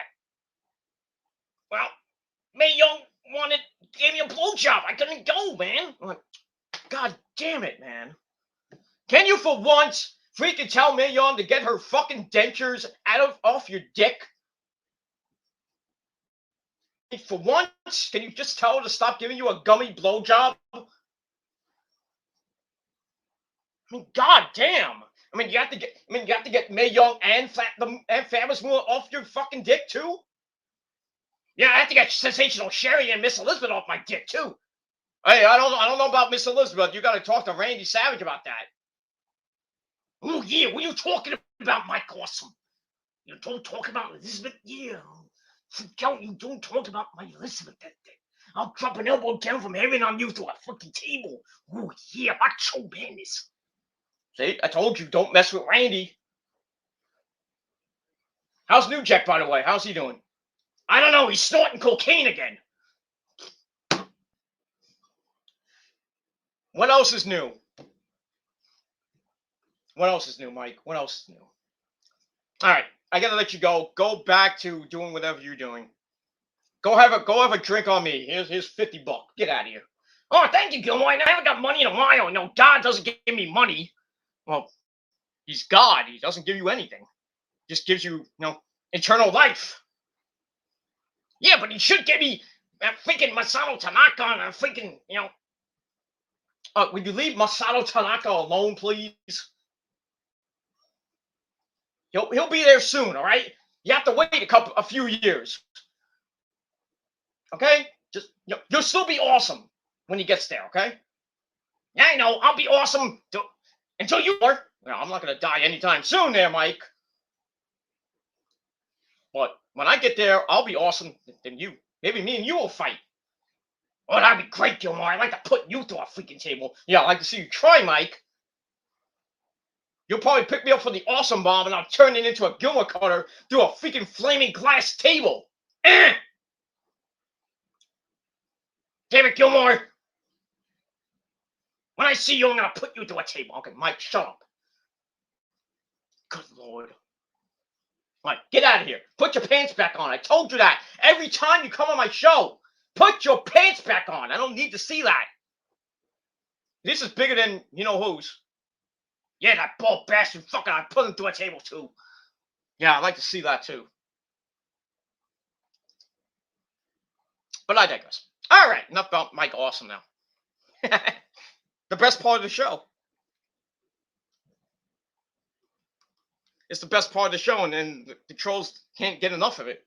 S1: Well, Mae Young gave me a blowjob. I couldn't go, man. I'm like, God damn it, man. Can you for once freaking tell Mae Young to get her fucking dentures off your dick? For once, can you just tell her to stop giving you a gummy blowjob? I mean, god damn. I mean, you have to get Mae Young and Fabulous Moolah off your fucking dick too. Yeah, I have to get Sensational Sherry and Miss Elizabeth off my dick too. Hey, I don't know about Miss Elizabeth. You got to talk to Randy Savage about that. Oh yeah, what are you talking about, Mike Awesome? You don't talk about Elizabeth. Yeah, you don't talk about my Elizabeth. I'll drop an elbow down from heaven on you to a fucking table. Oh yeah, macho madness. See, I told you, don't mess with Randy. How's New Jack, by the way? How's he doing? I don't know. He's snorting cocaine again. What else is new? What else is new, Mike? What else is new? All right, I gotta let you go. Go back to doing whatever you're doing. Go have a drink on me. Here's $50. Get out of here. Oh, thank you, Gilmore. I haven't got money in a while. No, God doesn't give me money. Well, he's God. He doesn't give you anything. Just gives you, eternal life. Yeah, but he should give me a freaking Masato Tanaka and a freaking, would you leave Masato Tanaka alone, please? He'll be there soon, all right? You have to wait a few years. Okay? Just you'll still be awesome when he gets there, okay? Yeah, I know. I'll be awesome until you are. Well, I'm not gonna die anytime soon there, Mike. But when I get there, I'll be awesome. Then you. Maybe me and you will fight. Oh, that'd be great, Gilmore. I'd like to put you to a freaking table. Yeah, I'd like to see you try, Mike. You'll probably pick me up for the awesome bomb, and I'll turn it into a Gilmore cutter through a freaking flaming glass table. Damn it, Gilmore. When I see you, I'm gonna put you to a table. Okay, Mike, shut up. Good Lord. Mike, get out of here. Put your pants back on. I told you that. Every time you come on my show, put your pants back on. I don't need to see that. This is bigger than you know whose. Yeah, that bald bastard fucking I put him to a table too. Yeah, I'd like to see that too. But I digress. All right, enough about Mike Awesome now. The best part of the show. It's the best part of the show, and then the trolls can't get enough of it.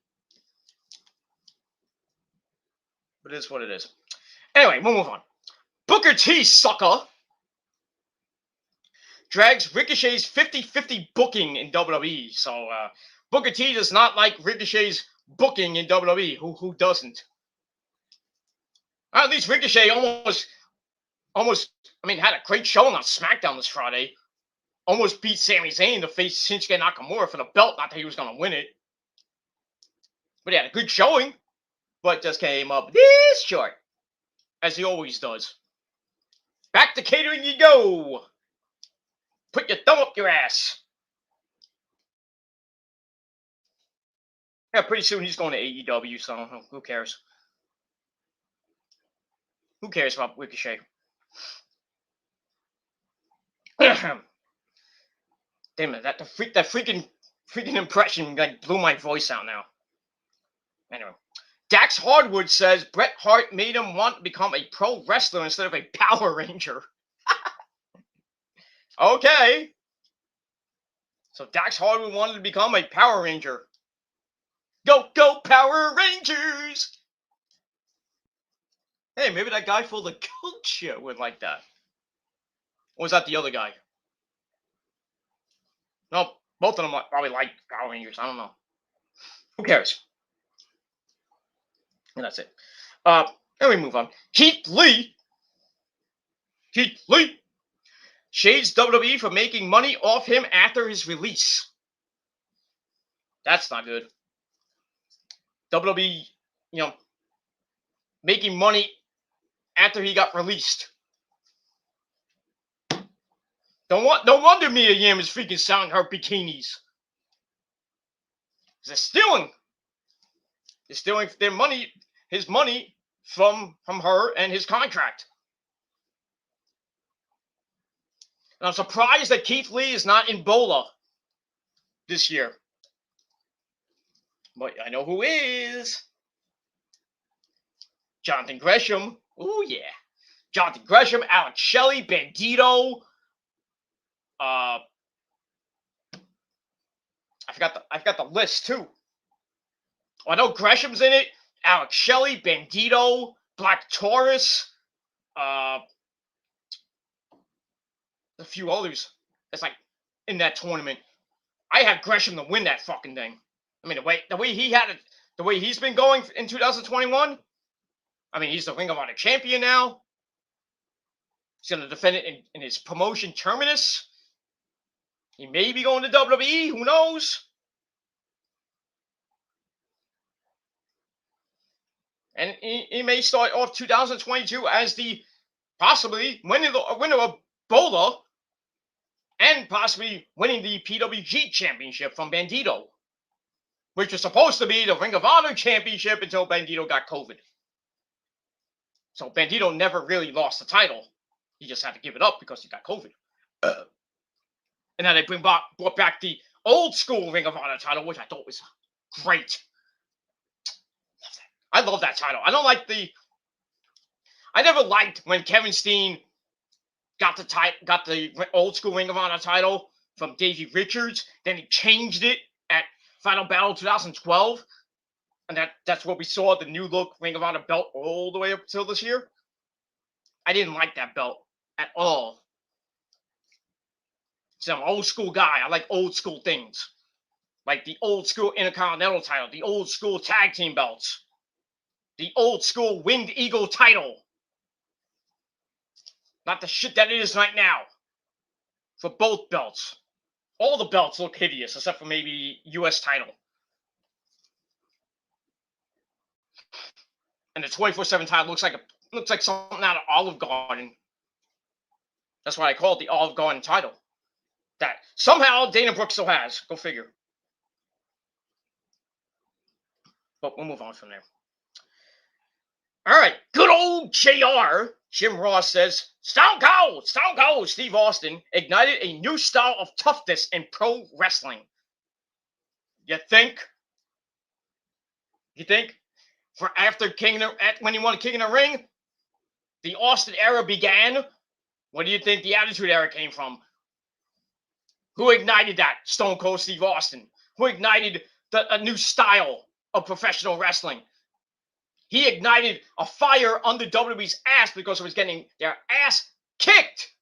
S1: But it is what it is. Anyway, we'll move on. Booker T, sucker, drags Ricochet's 50-50 booking in WWE. So Booker T does not like Ricochet's booking in WWE. Who doesn't? At least Ricochet almost, had a great showing on SmackDown this Friday. Almost beat Sami Zayn to face Shinsuke Nakamura for the belt. Not that he was going to win it. But he had a good showing. But just came up this short. As he always does. Back to catering you go. Put your thumb up your ass. Yeah, pretty soon he's going to AEW, so who cares? Who cares about Ricochet? Damn it, that freaking impression like blew my voice out now. Anyway. Dax Hardwood says Bret Hart made him want to become a pro wrestler instead of a Power Ranger. Okay. So Dax Hardwood wanted to become a Power Ranger. Go, go, Power Rangers! Hey, maybe that guy for the culture would like that. Or was that the other guy? No, both of them probably like Power Rangers. I don't know. Who cares? And that's it. Then we move on. Keith Lee shades WWE for making money off him after his release. That's not good. WWE, making money after he got released. No wonder Mia Yim is freaking selling her bikinis. They're stealing. They're stealing their money, his money from her and his contract. And I'm surprised that Keith Lee is not in Bola this year. But I know who is. Jonathan Gresham. Ooh, yeah. Jonathan Gresham, Alex Shelley, Bandito. I forgot the list too. I know Gresham's in it. Alex Shelley, Bandito, Black Taurus. A few others. That's like in that tournament. I had Gresham to win that fucking thing. I mean, the way he had it, the way he's been going in 2021. I mean, he's the Ring of Honor champion now. He's going to defend it in his promotion Terminus. He may be going to WWE. Who knows? And he may start off 2022 as the possibly winner of Bola and possibly winning the PWG championship from Bandito, which was supposed to be the Ring of Honor championship until Bandito got COVID. So Bandito never really lost the title. He just had to give it up because he got COVID. And then they brought back the old school Ring of Honor title, which I thought was great. I love that title. I never liked when Kevin Steen got the old school Ring of Honor title from Davey Richards. Then he changed it at Final Battle 2012. And that's what we saw, the new look Ring of Honor belt all the way up until this year. I didn't like that belt at all. So I'm an old school guy. I like old school things. Like the old school Intercontinental title, the old school tag team belts, the old school Winged Eagle title. Not the shit that it is right now. For both belts. All the belts look hideous, except for maybe US title. And the 24/7 title looks like something out of Olive Garden. That's why I call it the Olive Garden title. That somehow Dana Brooke still has. Go figure. But we'll move on from there. All right, good old JR. Jim Ross says, Stone Cold Steve Austin ignited a new style of toughness in pro wrestling. You think? For after when he won King in the Ring, the Austin era began? What do you think the Attitude Era came from? Who ignited that? Stone Cold Steve Austin. Who ignited a new style of professional wrestling? He ignited a fire under WWE's ass because it was getting their ass kicked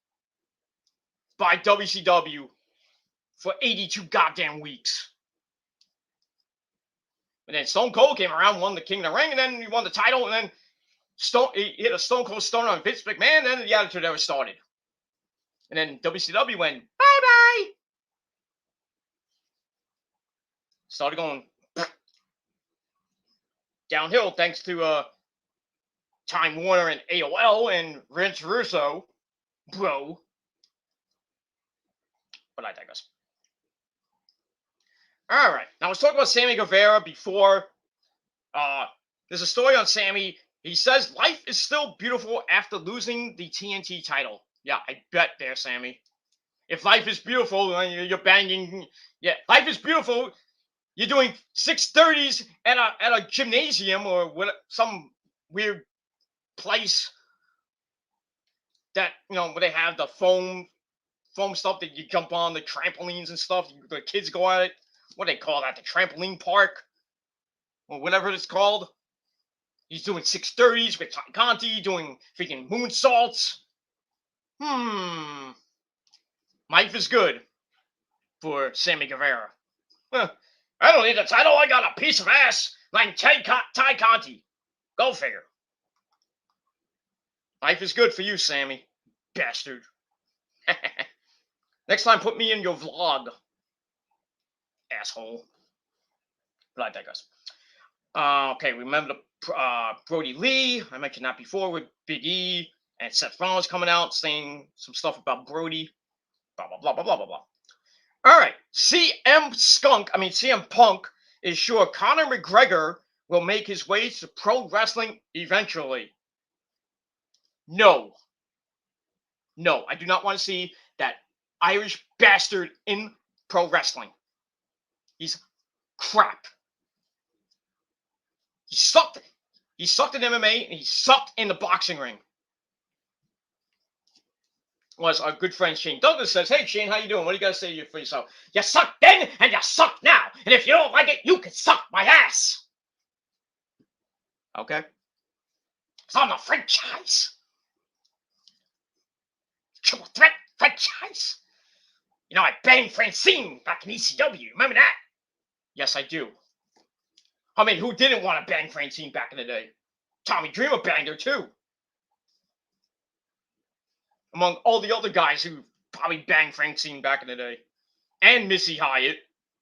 S1: by WCW for 82 goddamn weeks. And then Stone Cold came around, won the King of the Ring, and then he won the title, and then he hit a Stone Cold Stunner on Vince McMahon, and then the Attitude Era started. And then WCW went, bye-bye. Started going downhill thanks to Time Warner and AOL and Vince Russo, bro. But I digress. All right. Now, I was talking about Sammy Guevara before. There's a story on Sammy. He says life is still beautiful after losing the TNT title. Yeah, I bet there, Sammy. If life is beautiful, you're banging. Yeah, life is beautiful. You're doing 630s at a gymnasium or what, some weird place that, where they have the foam stuff that you jump on, the trampolines and stuff. The kids go at it. What do they call that? The trampoline park or whatever it's called. He's doing 630s with Conti, doing freaking moonsaults. Life is good for Sammy Guevara. I don't need a title. I got a piece of ass like Ty Conti. Go figure. Life is good for you, Sammy. Bastard. Next time, put me in your vlog. Asshole. But I digress. Okay, remember the Brody Lee. I mentioned that before with Big E and Seth Rollins coming out saying some stuff about Brody. Blah, blah, blah, blah, blah, blah, blah. All right. CM Punk is sure Conor McGregor will make his way to pro wrestling eventually. No, I do not want to see that Irish bastard in pro wrestling. He's crap. He sucked. He sucked in MMA and he sucked in the boxing ring. Was our good friend Shane Douglas says, hey Shane, how you doing? What do you got to say for yourself? You suck then and you suck now. And if you don't like it, you can suck my ass. Okay? It's on the franchise. Triple threat franchise. I banged Francine back in ECW. Remember that? Yes, I do. I mean, who didn't want to bang Francine back in the day? Tommy Dreamer banged her too. Among all the other guys who probably banged Francine back in the day. And Missy Hyatt.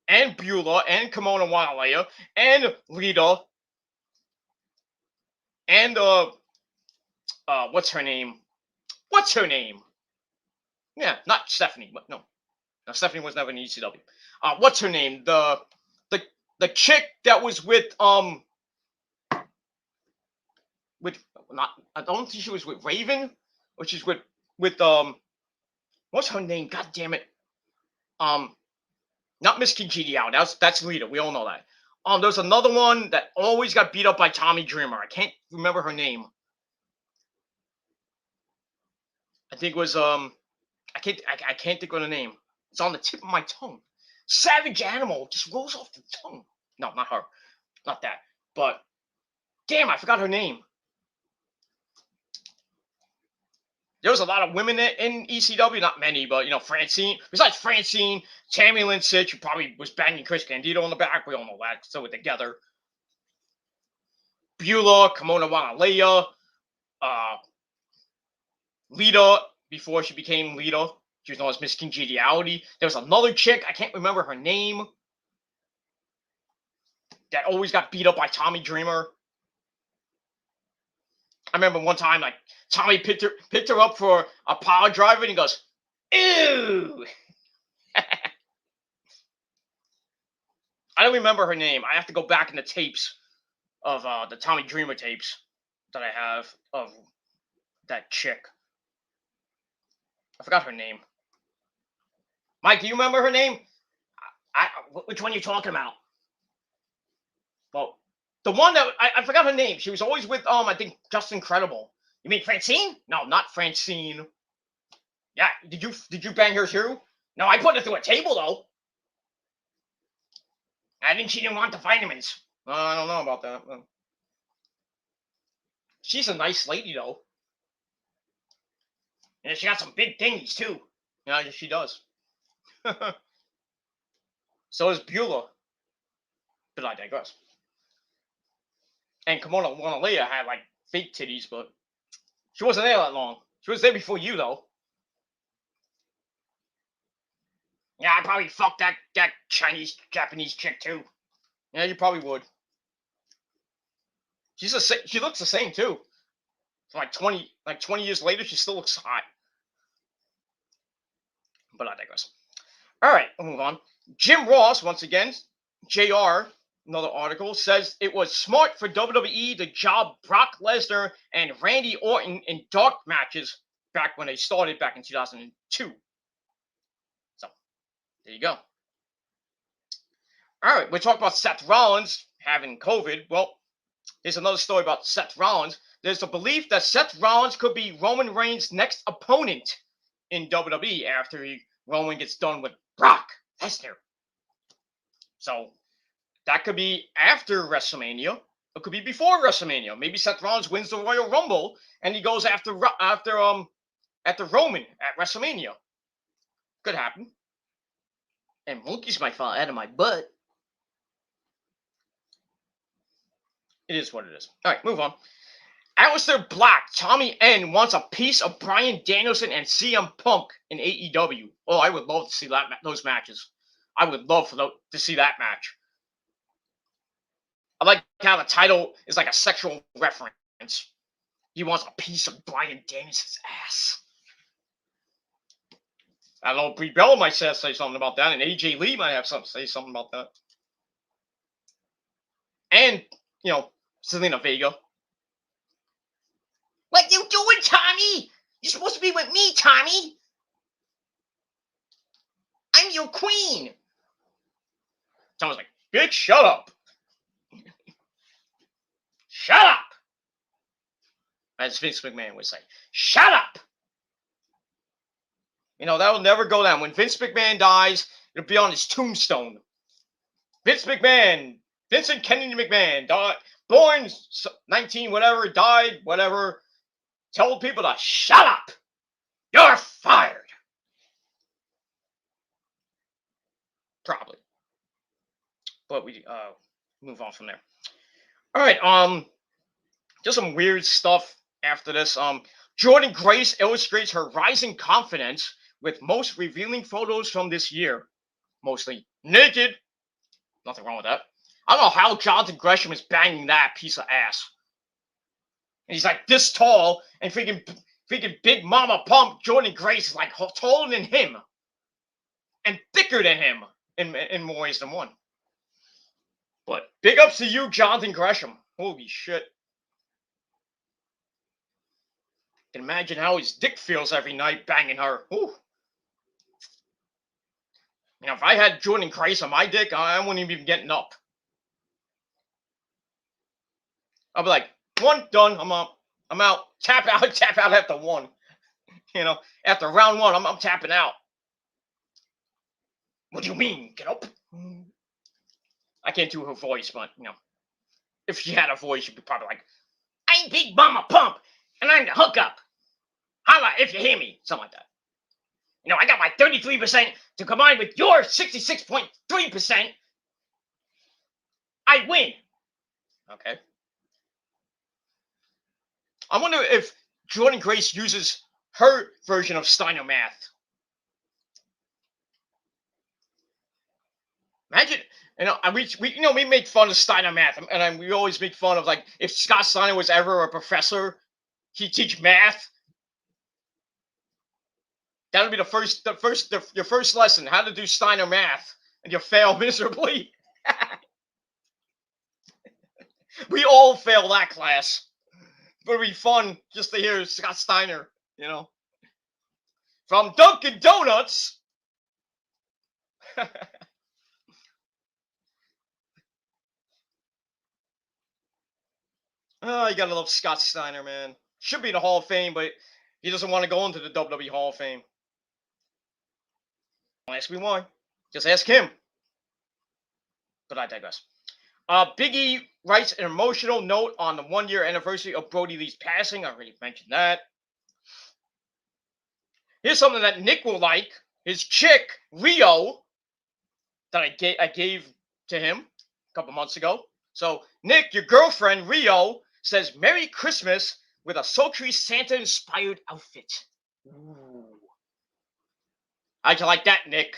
S1: And Beulah. And Kimona Wanalea. And Lita. And, what's her name? Yeah, not Stephanie. But no, Stephanie was never in ECW. What's her name? The chick that was with I don't think she was with Raven, or she's with what's her name? God damn it. Not Miss Congeniality. That's Lita. We all know that. There's another one that always got beat up by Tommy Dreamer. I can't remember her name. I think it was I can't think of the name. It's on the tip of my tongue. Savage Animal just rolls off the tongue. No, not her. Not that. But damn, I forgot her name. There was a lot of women in ECW, not many, but Francine. Besides Francine, Tammy Lynn Sitch, who probably was banging Chris Candido in the back. We all know that. So we're together. Beulah, Kimona Wanalea, Lita, before she became Lita. She was known as Miss Congeniality. There was another chick, I can't remember her name, that always got beat up by Tommy Dreamer. I remember one time, like, Tommy picked her up for a power driver, and he goes, "Ew." I don't remember her name. I have to go back in the tapes of the Tommy Dreamer tapes that I have of that chick. I forgot her name. Mike, do you remember her name? Which one are you talking about? Well, the one that I forgot her name. She was always with I think Just Incredible. You mean Francine? No, not Francine. Yeah, did you bang her too? No, I put her through a table though. I think she didn't want the vitamins. I don't know about that. She's a nice lady though, and she got some big thingies too. Yeah, she does. So does Beulah, but I digress. And Kimona Leah had like fake titties, but she wasn't there that long. She was there before you though. Yeah, I probably fucked that Chinese Japanese chick too. Yeah, you probably would. She looks the same too. So like 20 years later, she still looks hot. But I digress. All right, we'll move on. Jim Ross, once again, JR, another article, says it was smart for WWE to job Brock Lesnar and Randy Orton in dark matches back when they started back in 2002. So, there you go. All right, we talked about Seth Rollins having COVID. Well, here's another story about Seth Rollins. There's a belief that Seth Rollins could be Roman Reigns' next opponent in WWE after Roman gets done with Brock Lesnar. So that could be after WrestleMania. It could be before WrestleMania. Maybe Seth Rollins wins the Royal Rumble and he goes after Roman at WrestleMania. Could happen. And monkeys might fall out of my butt. It is what it is. All right, move on. Aleister Black, Tommy N wants a piece of Bryan Danielson and CM Punk in AEW. Oh, I would love to see those matches. I would love to see that match. I like how the title is like a sexual reference. He wants a piece of Bryan Danielson's ass. I don't know, Brie Bella might say something about that, and AJ Lee might have say something about that. And, Selena Vega. What you doing, Tommy? You're supposed to be with me, Tommy. I'm your queen. Someone's like, bitch, shut up. Shut up. As Vince McMahon would say, shut up. That'll never go down. When Vince McMahon dies, it'll be on his tombstone. Vince McMahon, Vincent Kennedy McMahon, died, born 19, whatever, died, whatever. Tell people to shut up. You're fired. Probably. But we move on from there. All right. Just some weird stuff after this. Jordan Grace illustrates her rising confidence with most revealing photos from this year. Mostly naked. Nothing wrong with that. I don't know how Jonathan Gresham is banging that piece of ass. And he's like this tall, and freaking Big Mama Pump Jordan Grace is like taller than him. And thicker than him in more ways than one. But big ups to you, Jonathan Gresham. Holy shit. I can imagine how his dick feels every night banging her. Ooh. If I had Jordan Grace on my dick, I wouldn't even be getting up. I'll be like, one, done, I'm up. I'm out. Tap out after one. After round one, I'm tapping out. What do you mean? Get up? I can't do her voice, but, if she had a voice, she'd be probably like, I'm Big Mama Pump, and I'm the hookup. Holla if you hear me. Something like that. I got my 33% to combine with your 66.3%. I win. Okay. I wonder if Jordan Grace uses her version of Steiner math. Imagine, we make fun of Steiner math, and we always make fun of, like, if Scott Steiner was ever a professor he teach math. That would be your first lesson, how to do Steiner math, and you fail miserably. We all fail that class. But it'd be fun just to hear Scott Steiner, from Dunkin' Donuts. Oh, you gotta love Scott Steiner, man. Should be in the Hall of Fame, but he doesn't want to go into the WWE Hall of Fame. Don't ask me why. Just ask him. But I digress. Biggie writes an emotional note on the 1-year anniversary of Brody Lee's passing. I already mentioned that. Here's something that Nick will like. His chick, Rio, that I gave to him a couple months ago. So, Nick, your girlfriend, Rio, says Merry Christmas with a sultry Santa-inspired outfit. Ooh. How'd you like that, Nick?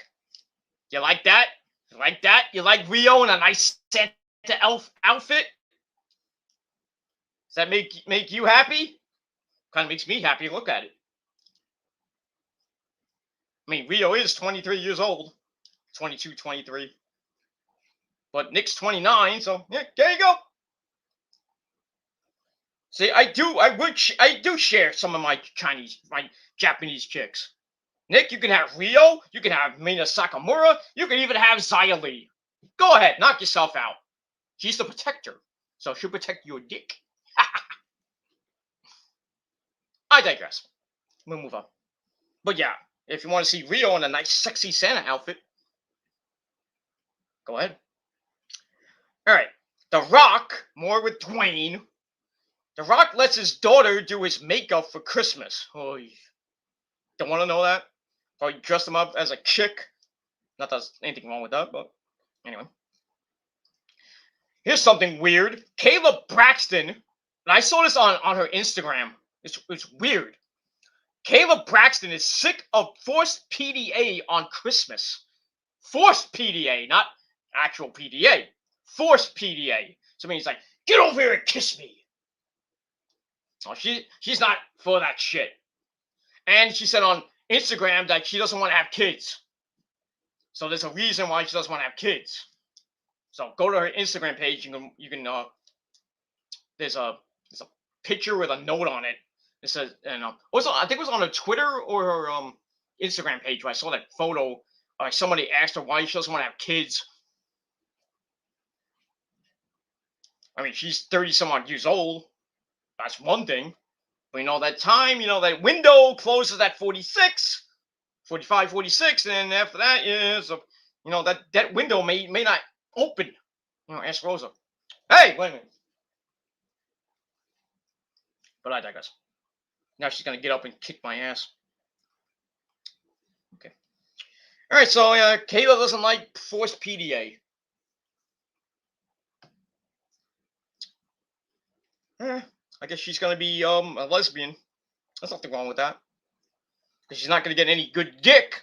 S1: You like that? You like that? You like Rio in a nice Santa elf outfit? Does that make you happy? Kind of makes me happy to look at it. I mean, Rio is 23 years old. 22, 23. But Nick's 29, so yeah, there you go. See, I do share some of my Japanese chicks. Nick, you can have Rio, you can have Mina Sakamura, you can even have Xia Li. Go ahead, knock yourself out. She's the protector, so she'll protect your dick. I digress. We'll move on. But yeah, if you want to see Rio in a nice, sexy Santa outfit, go ahead. All right. The Rock, more with Dwayne. The Rock lets his daughter do his makeup for Christmas. Oh, don't want to know that? Probably dressed him up as a chick. Not that there's anything wrong with that, but anyway. Here's something weird. Kayla Braxton, and I saw this on her Instagram. It's weird. Kayla Braxton is sick of forced PDA on Christmas. Forced PDA, not actual PDA. Forced PDA. So it means like, get over here and kiss me. Oh, she's not for that shit. And she said on Instagram that she doesn't want to have kids. So there's a reason why she doesn't want to have kids. So go to her Instagram page. You can there's a picture with a note on it. It says, and also I think it was on her Twitter or her Instagram page where I saw that photo. Somebody asked her why she doesn't want to have kids. I mean, she's 30 some odd years old. That's one thing. But that time, that window closes at 46, 45, 46, and after that, yeah, so that window may not open. Ask Rosa. Hey, wait a minute. But I digress. Now she's gonna get up and kick my ass. Okay. All right. So Kayla doesn't like forced PDA. I guess she's gonna be a lesbian. There's nothing wrong with that. Because she's not gonna get any good dick.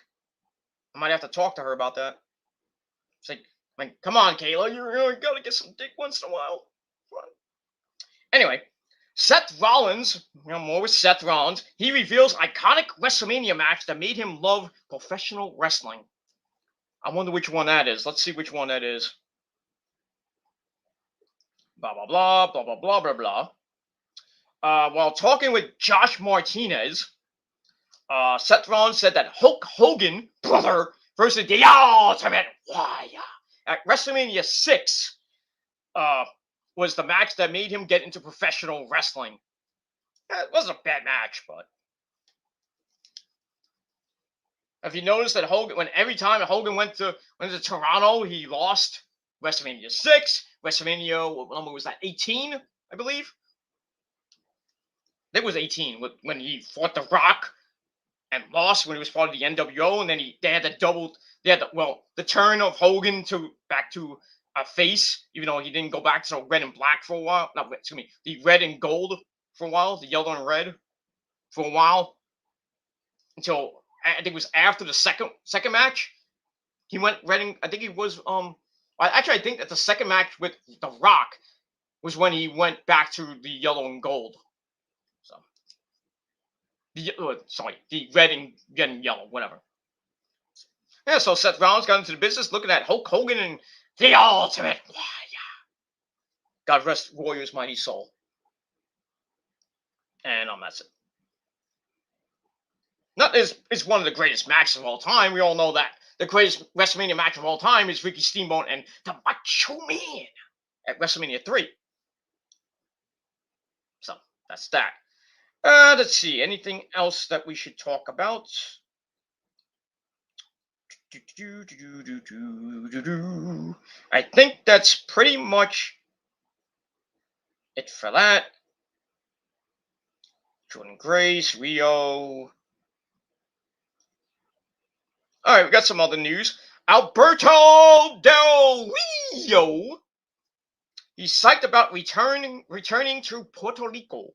S1: I might have to talk to her about that. It's like come on, Kayla, you gotta get some dick once in a while. Anyway, Seth Rollins, more with Seth Rollins. He reveals iconic WrestleMania match that made him love professional wrestling. I wonder which one that is. Let's see which one that is. Blah blah blah blah blah blah blah blah. While talking with Josh Martinez, Seth Rollins said that Hulk Hogan, brother, versus the Ultimate Warrior at WrestleMania 6 was the match that made him get into professional wrestling. It wasn't a bad match, but have you noticed that Hogan, every time Hogan went to Toronto, he lost? WrestleMania 6, WrestleMania, what number was that? 18, I believe. That was 18 when he fought The Rock and lost when he was part of the NWO, and then they had the turn of Hogan back to a face, even though he didn't go back to red and black for a while. No, excuse me, the red and gold for a while, the yellow and red for a while, until I think it was after the second match. He went red and I think he was I think that the second match with The Rock was when he went back to the yellow and gold. So The red and yellow, whatever. Yeah, so Seth Rollins got into the business looking at Hulk Hogan and the Ultimate Warrior. God rest Warrior's mighty soul. And that's it. Not is one of the greatest matches of all time. We all know that. The greatest WrestleMania match of all time is Ricky Steamboat and the Macho Man at WrestleMania 3. So that's that. Let's see. Anything else that we should talk about? I think that's pretty much it for that. Jordan Grace, Rio. All right, we got some other news. Alberto Del Rio. He's psyched about returning to Puerto Rico.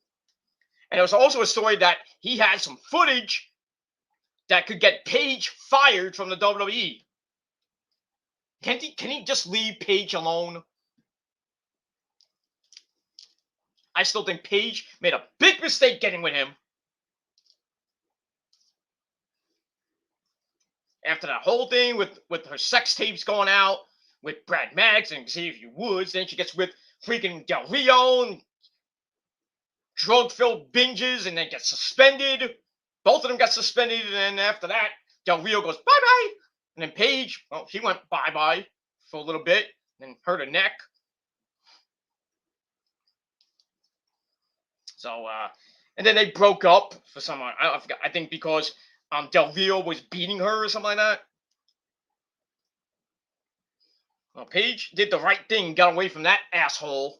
S1: And there was also a story that he had some footage that could get Paige fired from the WWE. Can he just leave Paige alone? I still think Paige made a big mistake getting with him. After that whole thing with her sex tapes going out with Brad Maddox and Xavier Woods, then she gets with freaking Del Rio and drug-filled binges and then gets suspended. Both of them got suspended, and then after that, Del Rio goes bye-bye. And then Paige, well, she went bye-bye for a little bit, and then hurt her neck. So, and then they broke up for some, I forgot, I think because Del Rio was beating her or something like that. Well, Paige did the right thing, got away from that asshole.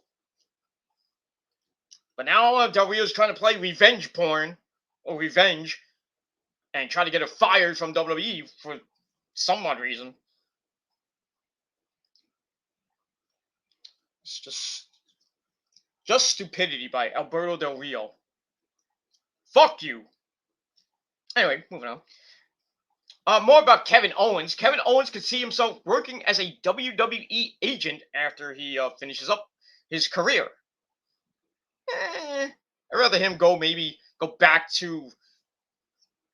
S1: But now Del Rio's trying to play revenge porn, or revenge, and try to get her fired from WWE for some odd reason. It's just stupidity by Alberto Del Rio. Fuck you. Anyway, moving on. More about Kevin Owens. Kevin Owens could see himself working as a WWE agent after he finishes up his career. I'd rather him go back to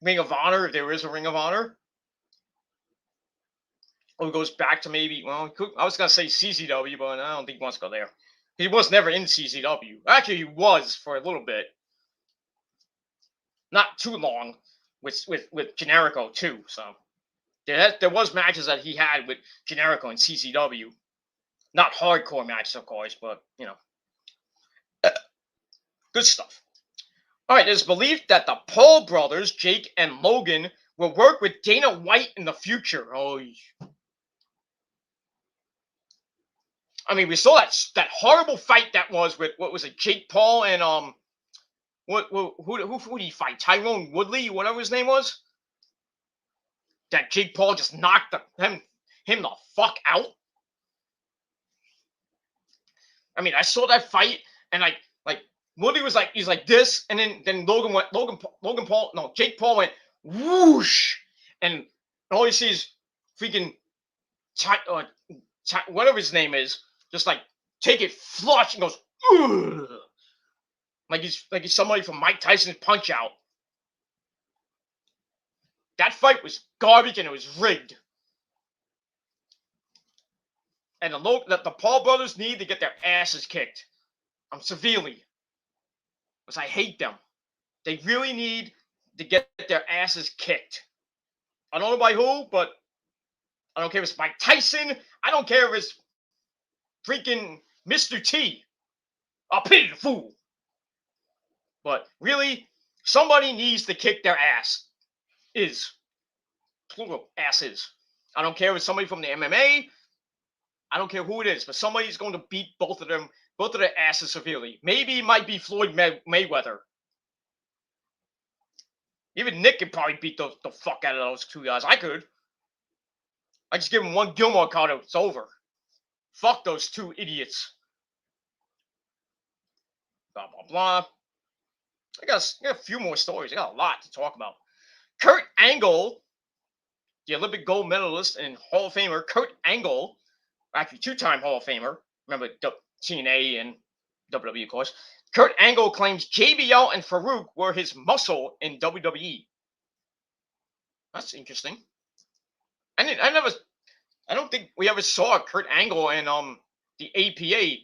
S1: Ring of Honor if there is a Ring of Honor. Or goes back to I was going to say CZW, but I don't think he wants to go there. He was never in CZW. Actually, he was for a little bit. Not too long with Generico, too. So there was matches that he had with Generico and CZW. Not hardcore matches, of course, but, good stuff. All right, there's belief that the Paul brothers, Jake and Logan, will work with Dana White in the future. Oh, I mean, we saw that horrible fight that was with, what was it, Jake Paul and who did he fight? Tyrone Woodley, whatever his name was. That Jake Paul just knocked him the fuck out. I mean, I saw that fight and like Woodley was like, he's like this, and then Jake Paul went whoosh, and all you see is freaking whatever his name is, just like take it flush and goes ugh. Like he's somebody from Mike Tyson's Punch Out. That fight was garbage and it was rigged. And the Paul brothers need to get their asses kicked. Severely. Because I hate them. They really need to get their asses kicked. I don't know by who, but I don't care if it's Mike Tyson. I don't care if it's freaking Mr. T. I'll pity the fool. But really, somebody needs to kick their ass. Plural asses. I don't care if it's somebody from the MMA. I don't care who it is, but somebody's going to beat both of their asses severely. Maybe it might be Floyd Mayweather. Even Nick could probably beat the fuck out of those two guys. I could. I just give him one Gilmore card, it's over. Fuck those two idiots. Blah, blah, blah. I got a few more stories. I got a lot to talk about. Kurt Angle, the Olympic gold medalist and Hall of Famer, Kurt Angle, actually two-time Hall of Famer. Remember TNA and WWE, of course. Kurt Angle claims JBL and Farouk were his muscle in WWE. That's interesting. I don't think we ever saw Kurt Angle and the APA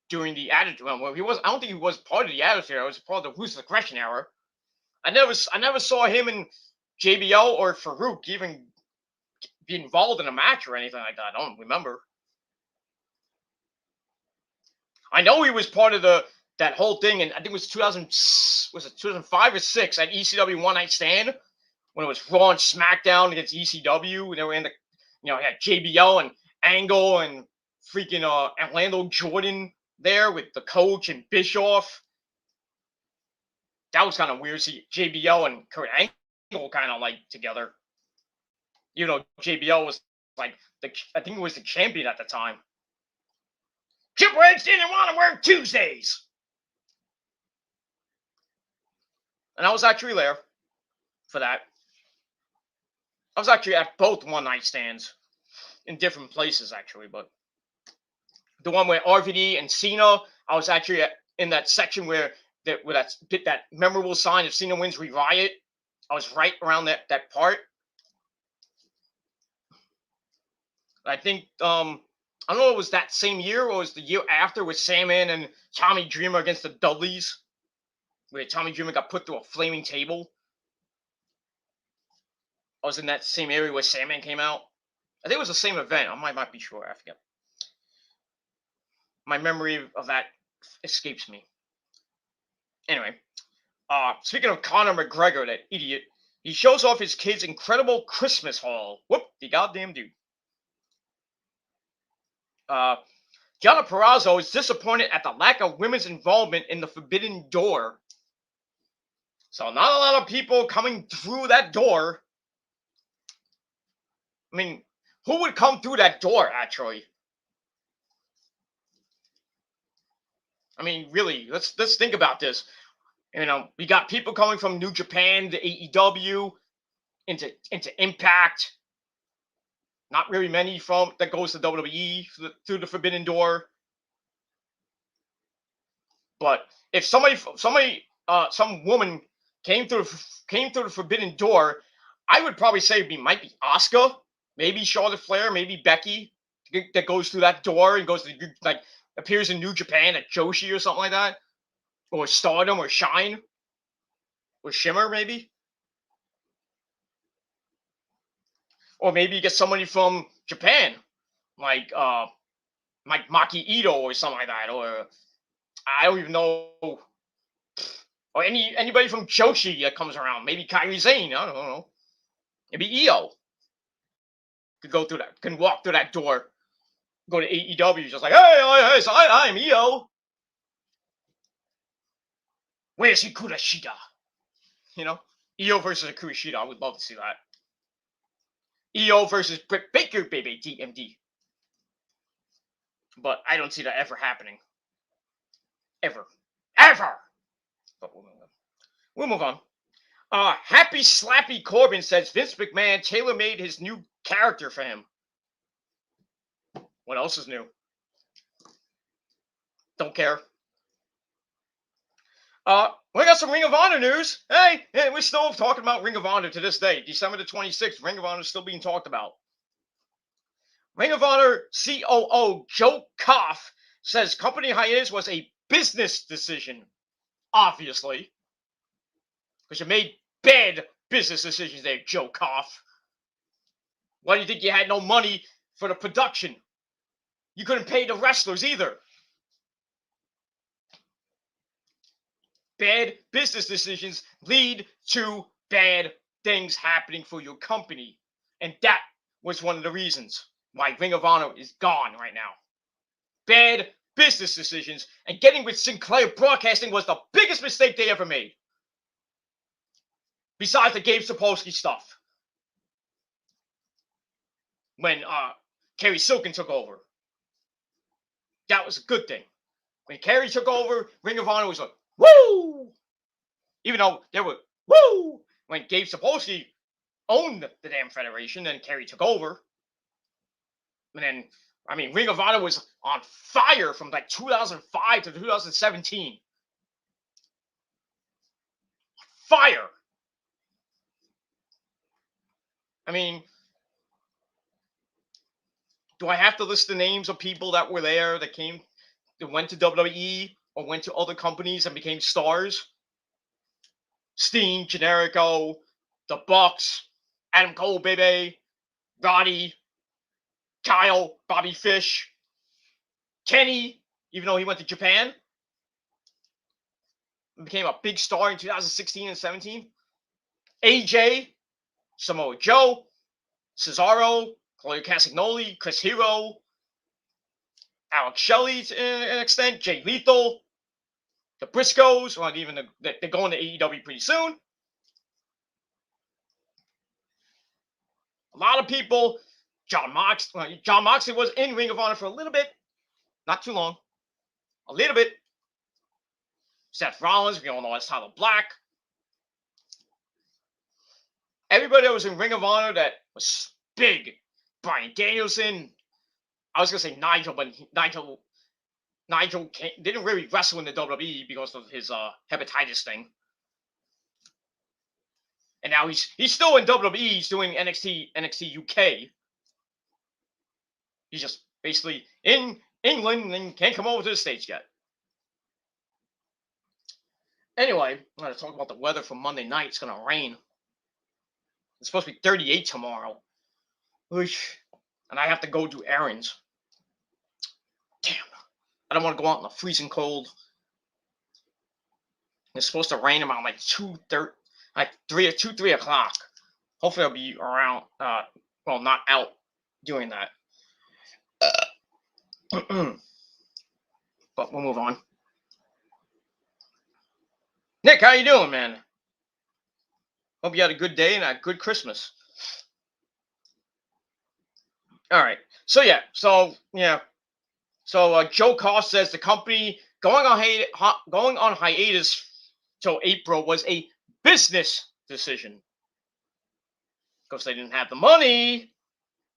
S1: during the Attitude. Well, he was. I don't think he was part of the Attitude Era. It was part of the Ruthless Aggression Era. I never saw him and JBL or Farouk even be involved in a match or anything like that. I don't remember. I know he was part of that whole thing, and I think it was 2005 or 6 at ECW One Night Stand when it was Raw and SmackDown against ECW, and they were in the, had JBL and Angle and freaking Orlando Jordan there with the coach and Bischoff. That was kind of weird. See JBL and Kurt Angle kind of like together. JBL was like I think he was the champion at the time. Triple H didn't want to work Tuesdays. And I was actually there for that. I was actually at both One Night Stands in different places, actually. But the one where RVD and Cena, I was actually in that section where that memorable sign of Cena wins, we riot. I was right around that part. I think I don't know if it was that same year or it was the year after with Sandman and Tommy Dreamer against the Dudleys, where Tommy Dreamer got put through a flaming table. I was in that same area where Sandman came out. I think it was the same event. I might not be sure. I forget. My memory of that escapes me. Anyway, speaking of Conor McGregor, that idiot, he shows off his kid's incredible Christmas haul. Whoop, the goddamn dude. Gianna Perrazzo is disappointed at the lack of women's involvement in the Forbidden Door. So not a lot of people coming through that door. I mean, who would come through that door, actually? I mean, really, let's think about this. We got people coming from New Japan to AEW, into Impact. Not really many from that goes to WWE through the Forbidden Door. But if some woman came through the Forbidden Door, I would probably say might be Asuka, maybe Charlotte Flair, maybe Becky that goes through that door and goes to appears in New Japan at Joshi or something like that, or Stardom or Shine or Shimmer maybe. Or maybe you get somebody from Japan, like Maki Ito or something like that, or I don't even know, or anybody from Joshi that comes around. Maybe Kairi Sane. I don't know. Maybe Io can walk through that door, go to AEW, just like, hey, so I'm Io. Where's Hikaru Shida? Io versus Hikaru Shida. I would love to see that. Io versus Britt Baker, baby, DMD. But I don't see that ever happening. Ever. But we'll move on. Happy Slappy Corbin says Vince McMahon tailor-made his new character for him. What else is new? Don't care. We got some Ring of Honor news. Hey, we're still talking about Ring of Honor to this day. December the 26th, Ring of Honor is still being talked about. Ring of Honor COO Joe Koff says company hiatus was a business decision, obviously. Because you made bad business decisions there, Joe Koff. Why do you think you had no money for the production? You couldn't pay the wrestlers either. Bad business decisions lead to bad things happening for your company. And that was one of the reasons why Ring of Honor is gone right now. Bad business decisions, and getting with Sinclair Broadcasting was the biggest mistake they ever made. Besides the Gabe Sapolsky stuff. When Kerry Silkin took over. That was a good thing. When Kerry took over, Ring of Honor was like, woo! Even though they were, woo! When Gabe Sapolsky owned the damn federation, and Kerry took over. And then, Ring of Honor was on fire from 2005 to 2017. fire. I mean, do I have to list the names of people that were there that went to WWE or went to other companies and became stars? Steen, Generico, the Bucks, Adam Cole, baby, Roddy, Kyle, Bobby Fish, Kenny, even though he went to Japan, became a big star in 2016 and 17. AJ, Samoa Joe, Cesaro, Claudio Castagnoli, Chris Hero, Alex Shelley to an extent, Jay Lethal, the Briscoes, well, even they're going to AEW pretty soon. A lot of people. John Moxley was in Ring of Honor for a little bit, not too long, a little bit. Seth Rollins, we all know as Tyler Black. Everybody that was in Ring of Honor that was big. Bryan Danielson. I was gonna say Nigel, but Nigel didn't really wrestle in the WWE because of his hepatitis thing. And now he's still in WWE. He's doing NXT UK. He's just basically in England and can't come over to the States yet. Anyway, I'm going to talk about the weather for Monday night. It's going to rain. It's supposed to be 38 tomorrow. And I have to go do errands. Damn. I don't want to go out in the freezing cold. It's supposed to rain around like 3 o'clock. Hopefully I'll be around, not out doing that. But we'll move on. Nick, how you doing, man? Hope you had a good day and a good Christmas. All right. So Joe Cost says the company going on hiatus till April was a business decision because they didn't have the money.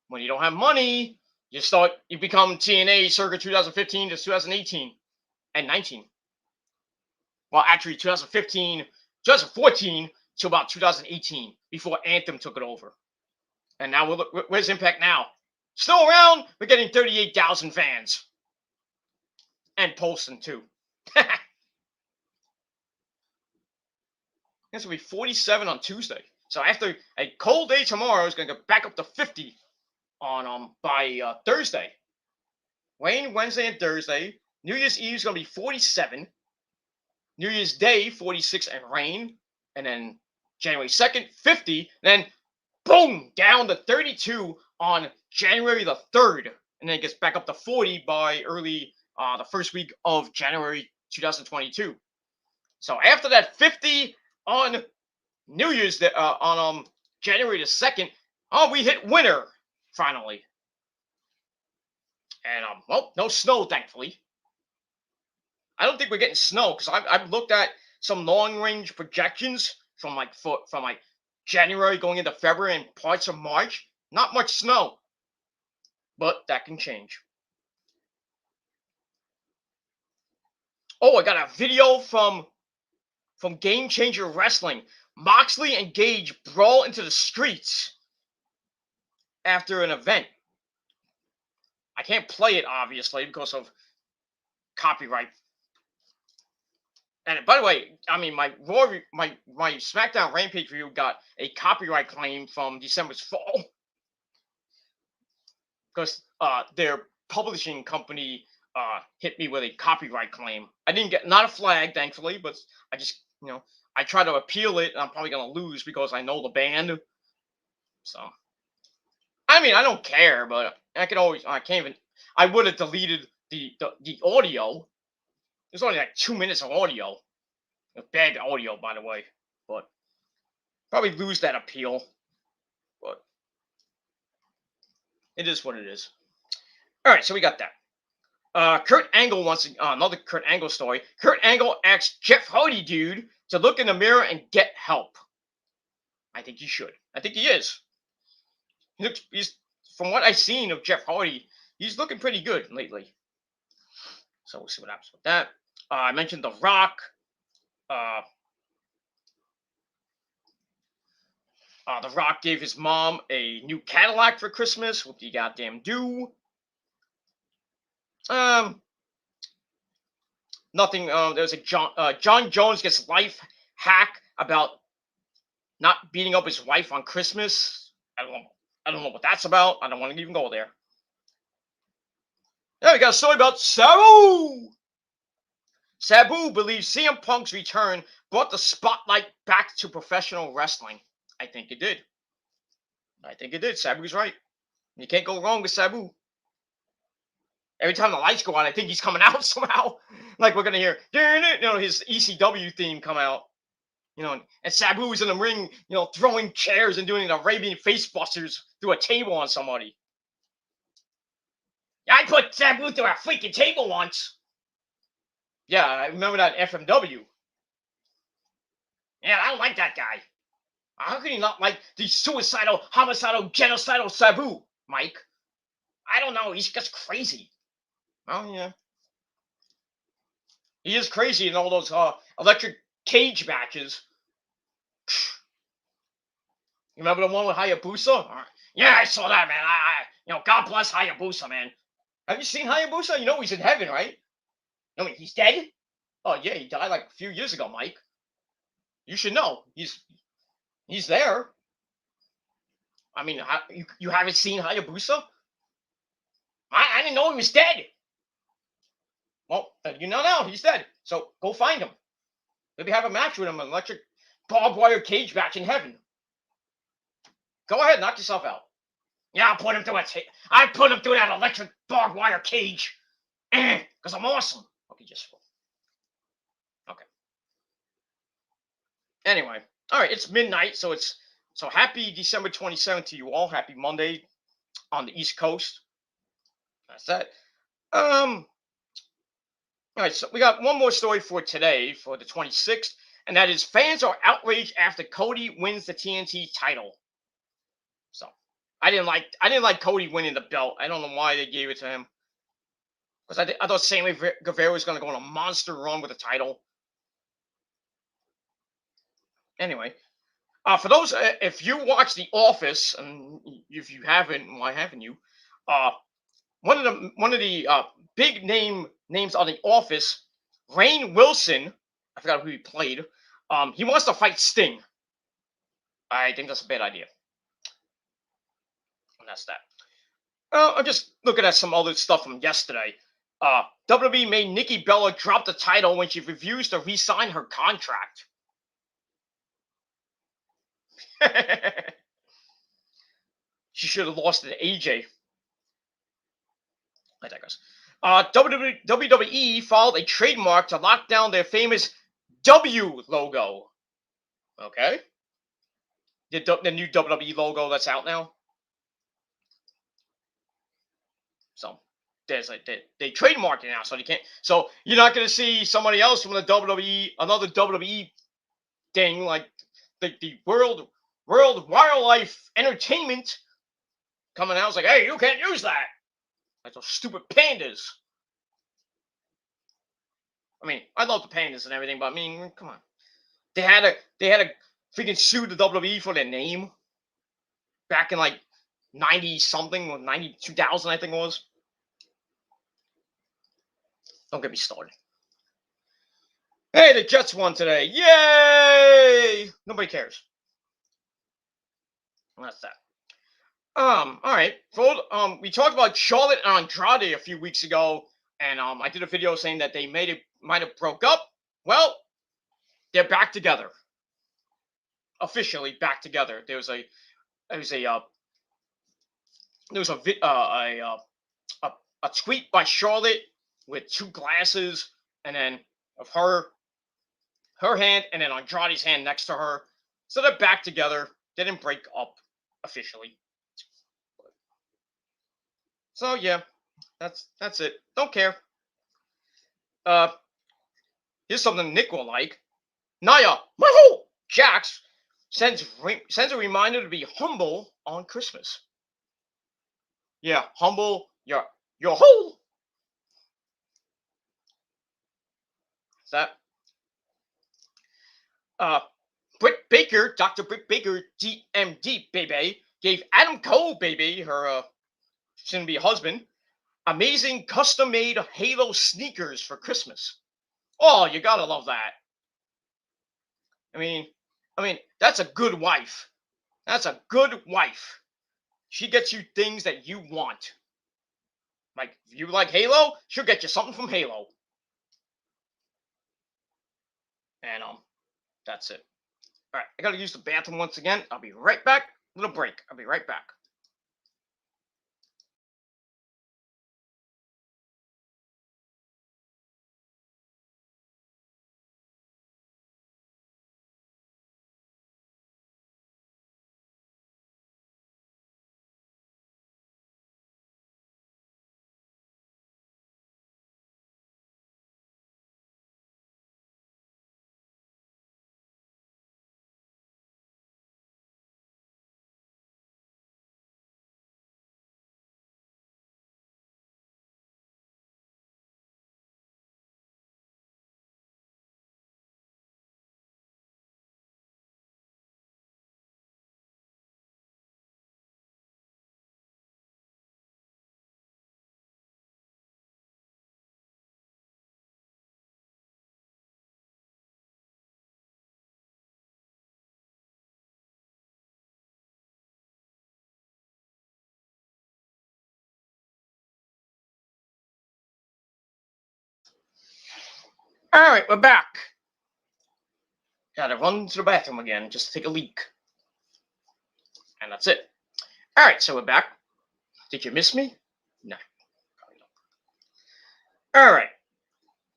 S1: When you don't have money, you become TNA circa 2015 to 2018 and 19. Well, actually 2014 to about 2018 before Anthem took it over. And now where's Impact now? Still around, we're getting 38,000 fans. And Polston, too. This will be 47 on Tuesday. So after a cold day tomorrow, it's going to go back up to 50 on by Thursday. Rain Wednesday and Thursday. New Year's Eve is going to be 47. New Year's Day, 46 and rain. And then January 2nd, 50. Then, boom, down to 32 on January the 3rd. And then it gets back up to 40 by early the first week of January 2022. So after that 50 on New Year's Day, on January the 2nd, we hit winter finally. And no snow, thankfully. I don't think we're getting snow because I've looked at some long range projections from January going into February and parts of March. Not much snow, but that can change. Oh, I got a video from Game Changer Wrestling. Moxley and Gage brawl into the streets after an event. I can't play it, obviously, because of copyright. And by the way, I mean my SmackDown Rampage review got a copyright claim from December's fall because their publishing company hit me with a copyright claim. I didn't get not a flag, thankfully, but I just I try to appeal it, and I'm probably gonna lose because I know the band. So I mean I don't care, but I would have deleted the audio. There's only like 2 minutes of audio. Bad audio, by the way. But probably lose that appeal. But it is what it is. Alright, so we got that. Kurt Angle wants another Kurt Angle story. Kurt Angle asked Jeff Hardy, dude, to look in the mirror and get help. I think he should. I think he is. He's from what I've seen of Jeff Hardy, he's looking pretty good lately. So we'll see what happens with that. I mentioned The Rock. The Rock gave his mom a new Cadillac for Christmas. What do you goddamn do? Nothing. There's a John Jones gets life hack about not beating up his wife on Christmas. I don't know. I don't know what that's about. I don't want to even go there. Yeah, we got a story about Sabu. Sabu believes CM Punk's return brought the spotlight back to professional wrestling. I think it did. I think it did. Sabu's right. You can't go wrong with Sabu. Every time the lights go on, I think he's coming out somehow. Like we're gonna hear, his ECW theme come out. And Sabu's in the ring, throwing chairs and doing Arabian face busters through a table on somebody. I put Sabu through a freaking table once. Yeah, I remember that FMW. Yeah, I don't like that guy. How can you not like the suicidal, homicidal, genocidal Sabu, Mike? I don't know. He's just crazy. Oh, yeah. He is crazy in all those electric cage matches. You remember the one with Hayabusa? Yeah, I saw that, man. God bless Hayabusa, man. Have you seen Hayabusa? He's in heaven, right? He's dead? Oh, yeah, he died like a few years ago, Mike. You should know. He's there. I mean, you haven't seen Hayabusa? I didn't know he was dead. Well, you know now he's dead. So go find him. Maybe have a match with him, an electric barbed wire cage match in heaven. Go ahead, knock yourself out. Yeah, I put him through that electric barbed wire cage. Because I'm awesome. Okay, okay. Anyway, all right, it's midnight, so happy December 27th to you all. Happy Monday on the East Coast. That's that. All right, so we got one more story for today, for the 26th, and that is fans are outraged after Cody wins the TNT title. So I didn't like Cody winning the belt. I don't know why they gave it to him. Because I thought Sammy Guevara was going to go on a monster run with the title. Anyway, for those, if you watch The Office, and if you haven't, why haven't you? One of the big names on The Office, Rainn Wilson, I forgot who he played. He wants to fight Sting. I think that's a bad idea. And that's that. I'm just looking at some other stuff from yesterday. WWE made Nikki Bella drop the title when she refused to re-sign her contract. She should have lost it to AJ. I digress. WWE filed a trademark to lock down their famous W logo. Okay. The new WWE logo that's out now. So they trademarked it now, so they can't. So you're not going to see somebody else from the WWE, another WWE thing like the World Wildlife Entertainment coming out. It's like, hey, you can't use that. Like those stupid pandas. I mean, I love the pandas and everything, but I mean, come on. They had a freaking sue the WWE for their name back in like 90 something or 2000, I think it was. Don't get me started. Hey, the Jets won today. Yay! Nobody cares. And that's that. All right. We talked about Charlotte and Andrade a few weeks ago, and I did a video saying that they might have broke up. Well, they're back together. Officially back together. There was a tweet by Charlotte with two glasses, and then of her hand, and then Andrade's hand next to her. So they're back together. They didn't break up officially. So yeah, that's it. Don't care. Here's something Nick will like. Nia Jax sends a reminder to be humble on Christmas. Yeah, humble your hole. Is that? Britt Baker, Dr. Britt Baker, DMD, baby, gave Adam Cole, baby, her soon-to-be husband, amazing custom-made Halo sneakers for Christmas. Oh, you gotta love that. I mean, that's a good wife. That's a good wife. She gets you things that you want. Like, if you like Halo, she'll get you something from Halo. And that's it. All right, I gotta use the bathroom once again. I'll be right back. Little break. I'll be right back. All right, we're back. Gotta run to the bathroom again just to take a leak. And that's it. All right, so we're back. Did you miss me? No, probably not. All right,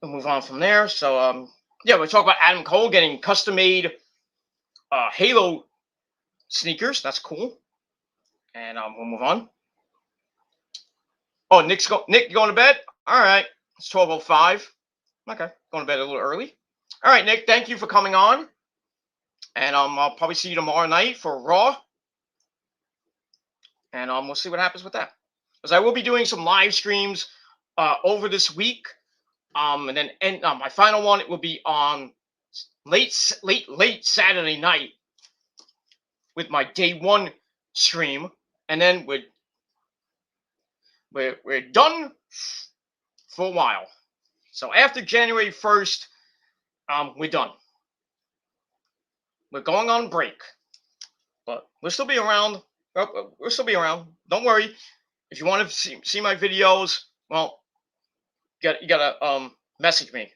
S1: we'll move on from there. So, yeah, we're talking about Adam Cole getting custom-made Halo sneakers. That's cool. And we'll move on. Oh, Nick, you going to bed? All right, it's 12:05. Okay, going to bed a little early. All right, Nick, thank you for coming on. And I'll probably see you tomorrow night for Raw. And we'll see what happens with that. Because I will be doing some live streams over this week. And then my final one, it will be on late Saturday night with my day one stream. And then we're done for a while. So after January 1st, we're done. We're going on break. But we'll still be around. We'll still be around. Don't worry. If you want to see my videos, well, you gotta message me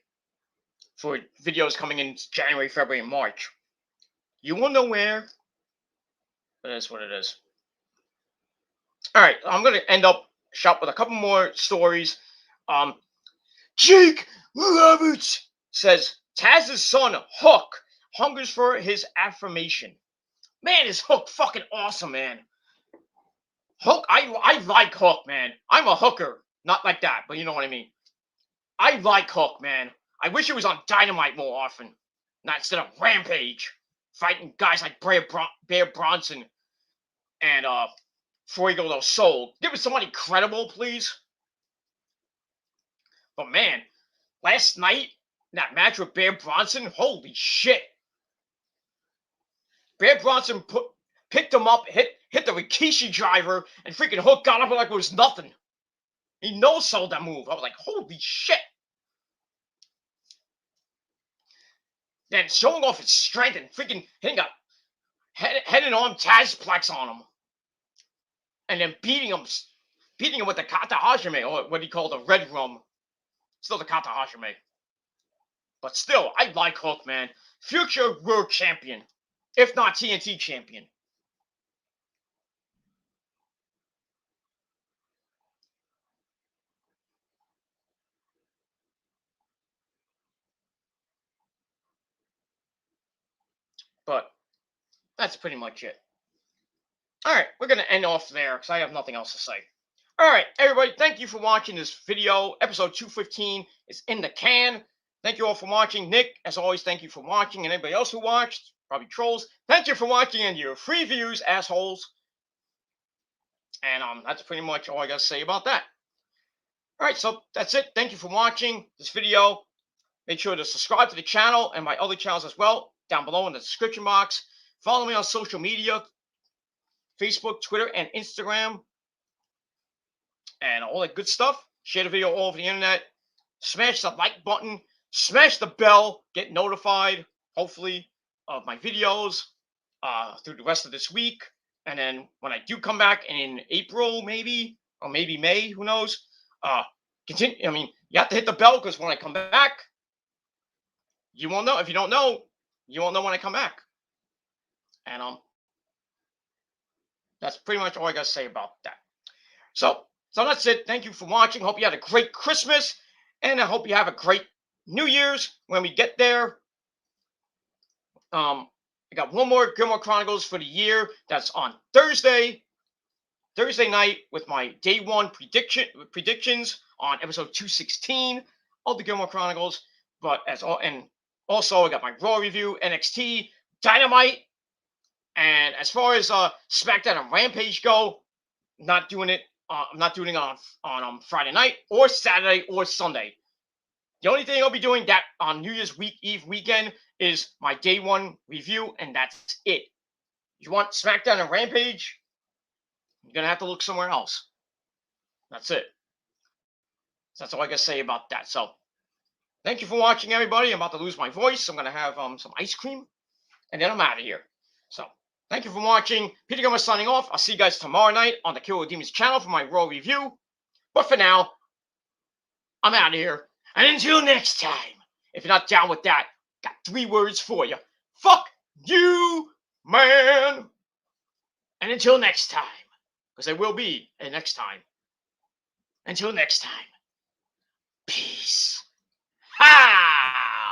S1: for videos coming in January, February, and March. You will know where. It is what it is. All right, I'm gonna end up shop with a couple more stories. Jake Roberts says Taz's son Hook hungers for his affirmation. Man, is Hook fucking awesome, man. Hook, I like Hook, man. I'm a hooker. Not like that, but you know what I mean. I like Hook, man. I wish it was on Dynamite more often. Not instead of Rampage. Fighting guys like Bear Bronson and Fuego del Sol. Give us somebody credible, please. But man, last night, that match with Bear Bronson, holy shit. Bear Bronson picked him up, hit the Rikishi driver, and freaking Hook got up like it was nothing. He no-sold that move. I was like, holy shit. Then showing off his strength and freaking hitting a head and arm Tazplex on him. And then beating him with the Kata Hajime, or what he called the Red Rum. Still the Kata Hajime. But still, I like Hook, man. Future world champion. If not TNT champion. But that's pretty much it. All right, we're going to end off there because I have nothing else to say. All right, everybody, thank you for watching this video. Episode 215 is in the can. Thank you all for watching. Nick, as always, thank you for watching. And anybody else who watched, probably trolls, thank you for watching and your free views, assholes. And that's pretty much all I got to say about that. All right, so that's it. Thank you for watching this video. Make sure to subscribe to the channel and my other channels as well. down below in the description box. Follow me on social media, Facebook, Twitter, and Instagram, and all that good stuff. Share the video all over the internet. Smash the like button. Smash the bell. Get notified, hopefully, of my videos through the rest of this week. And then when I do come back in April, maybe, or maybe May, who knows, continue. I mean, you have to hit the bell, because when I come back, you won't know. If you don't know, you won't know when I come back. And that's pretty much all I got to say about that. So that's it. Thank you for watching. Hope you had a great Christmas, and I hope you have a great New Year's when we get there. I got one more Gilmore Chronicles for the year. That's on Thursday night, with my day one predictions on episode 216 of the Gilmore Chronicles. But also I got my Raw review, NXT, Dynamite, and as far as SmackDown and Rampage go, I'm not doing it on Friday night or Saturday or Sunday. The only thing I'll be doing that on New Year's Eve weekend is my day one review, and that's it. If you want SmackDown and Rampage, you're going to have to look somewhere else. That's it. So that's all I got to say about that. So, thank you for watching, everybody. I'm about to lose my voice. I'm going to have some ice cream, and then I'm out of here. So, thank you for watching. Peter Gilmore signing off. I'll see you guys tomorrow night on the Killer Demons channel for my Raw review. But for now, I'm out of here. And until next time, if you're not down with that, got 3 words for you. Fuck you, man. And until next time, because there will be a next time. Until next time, peace. Ha!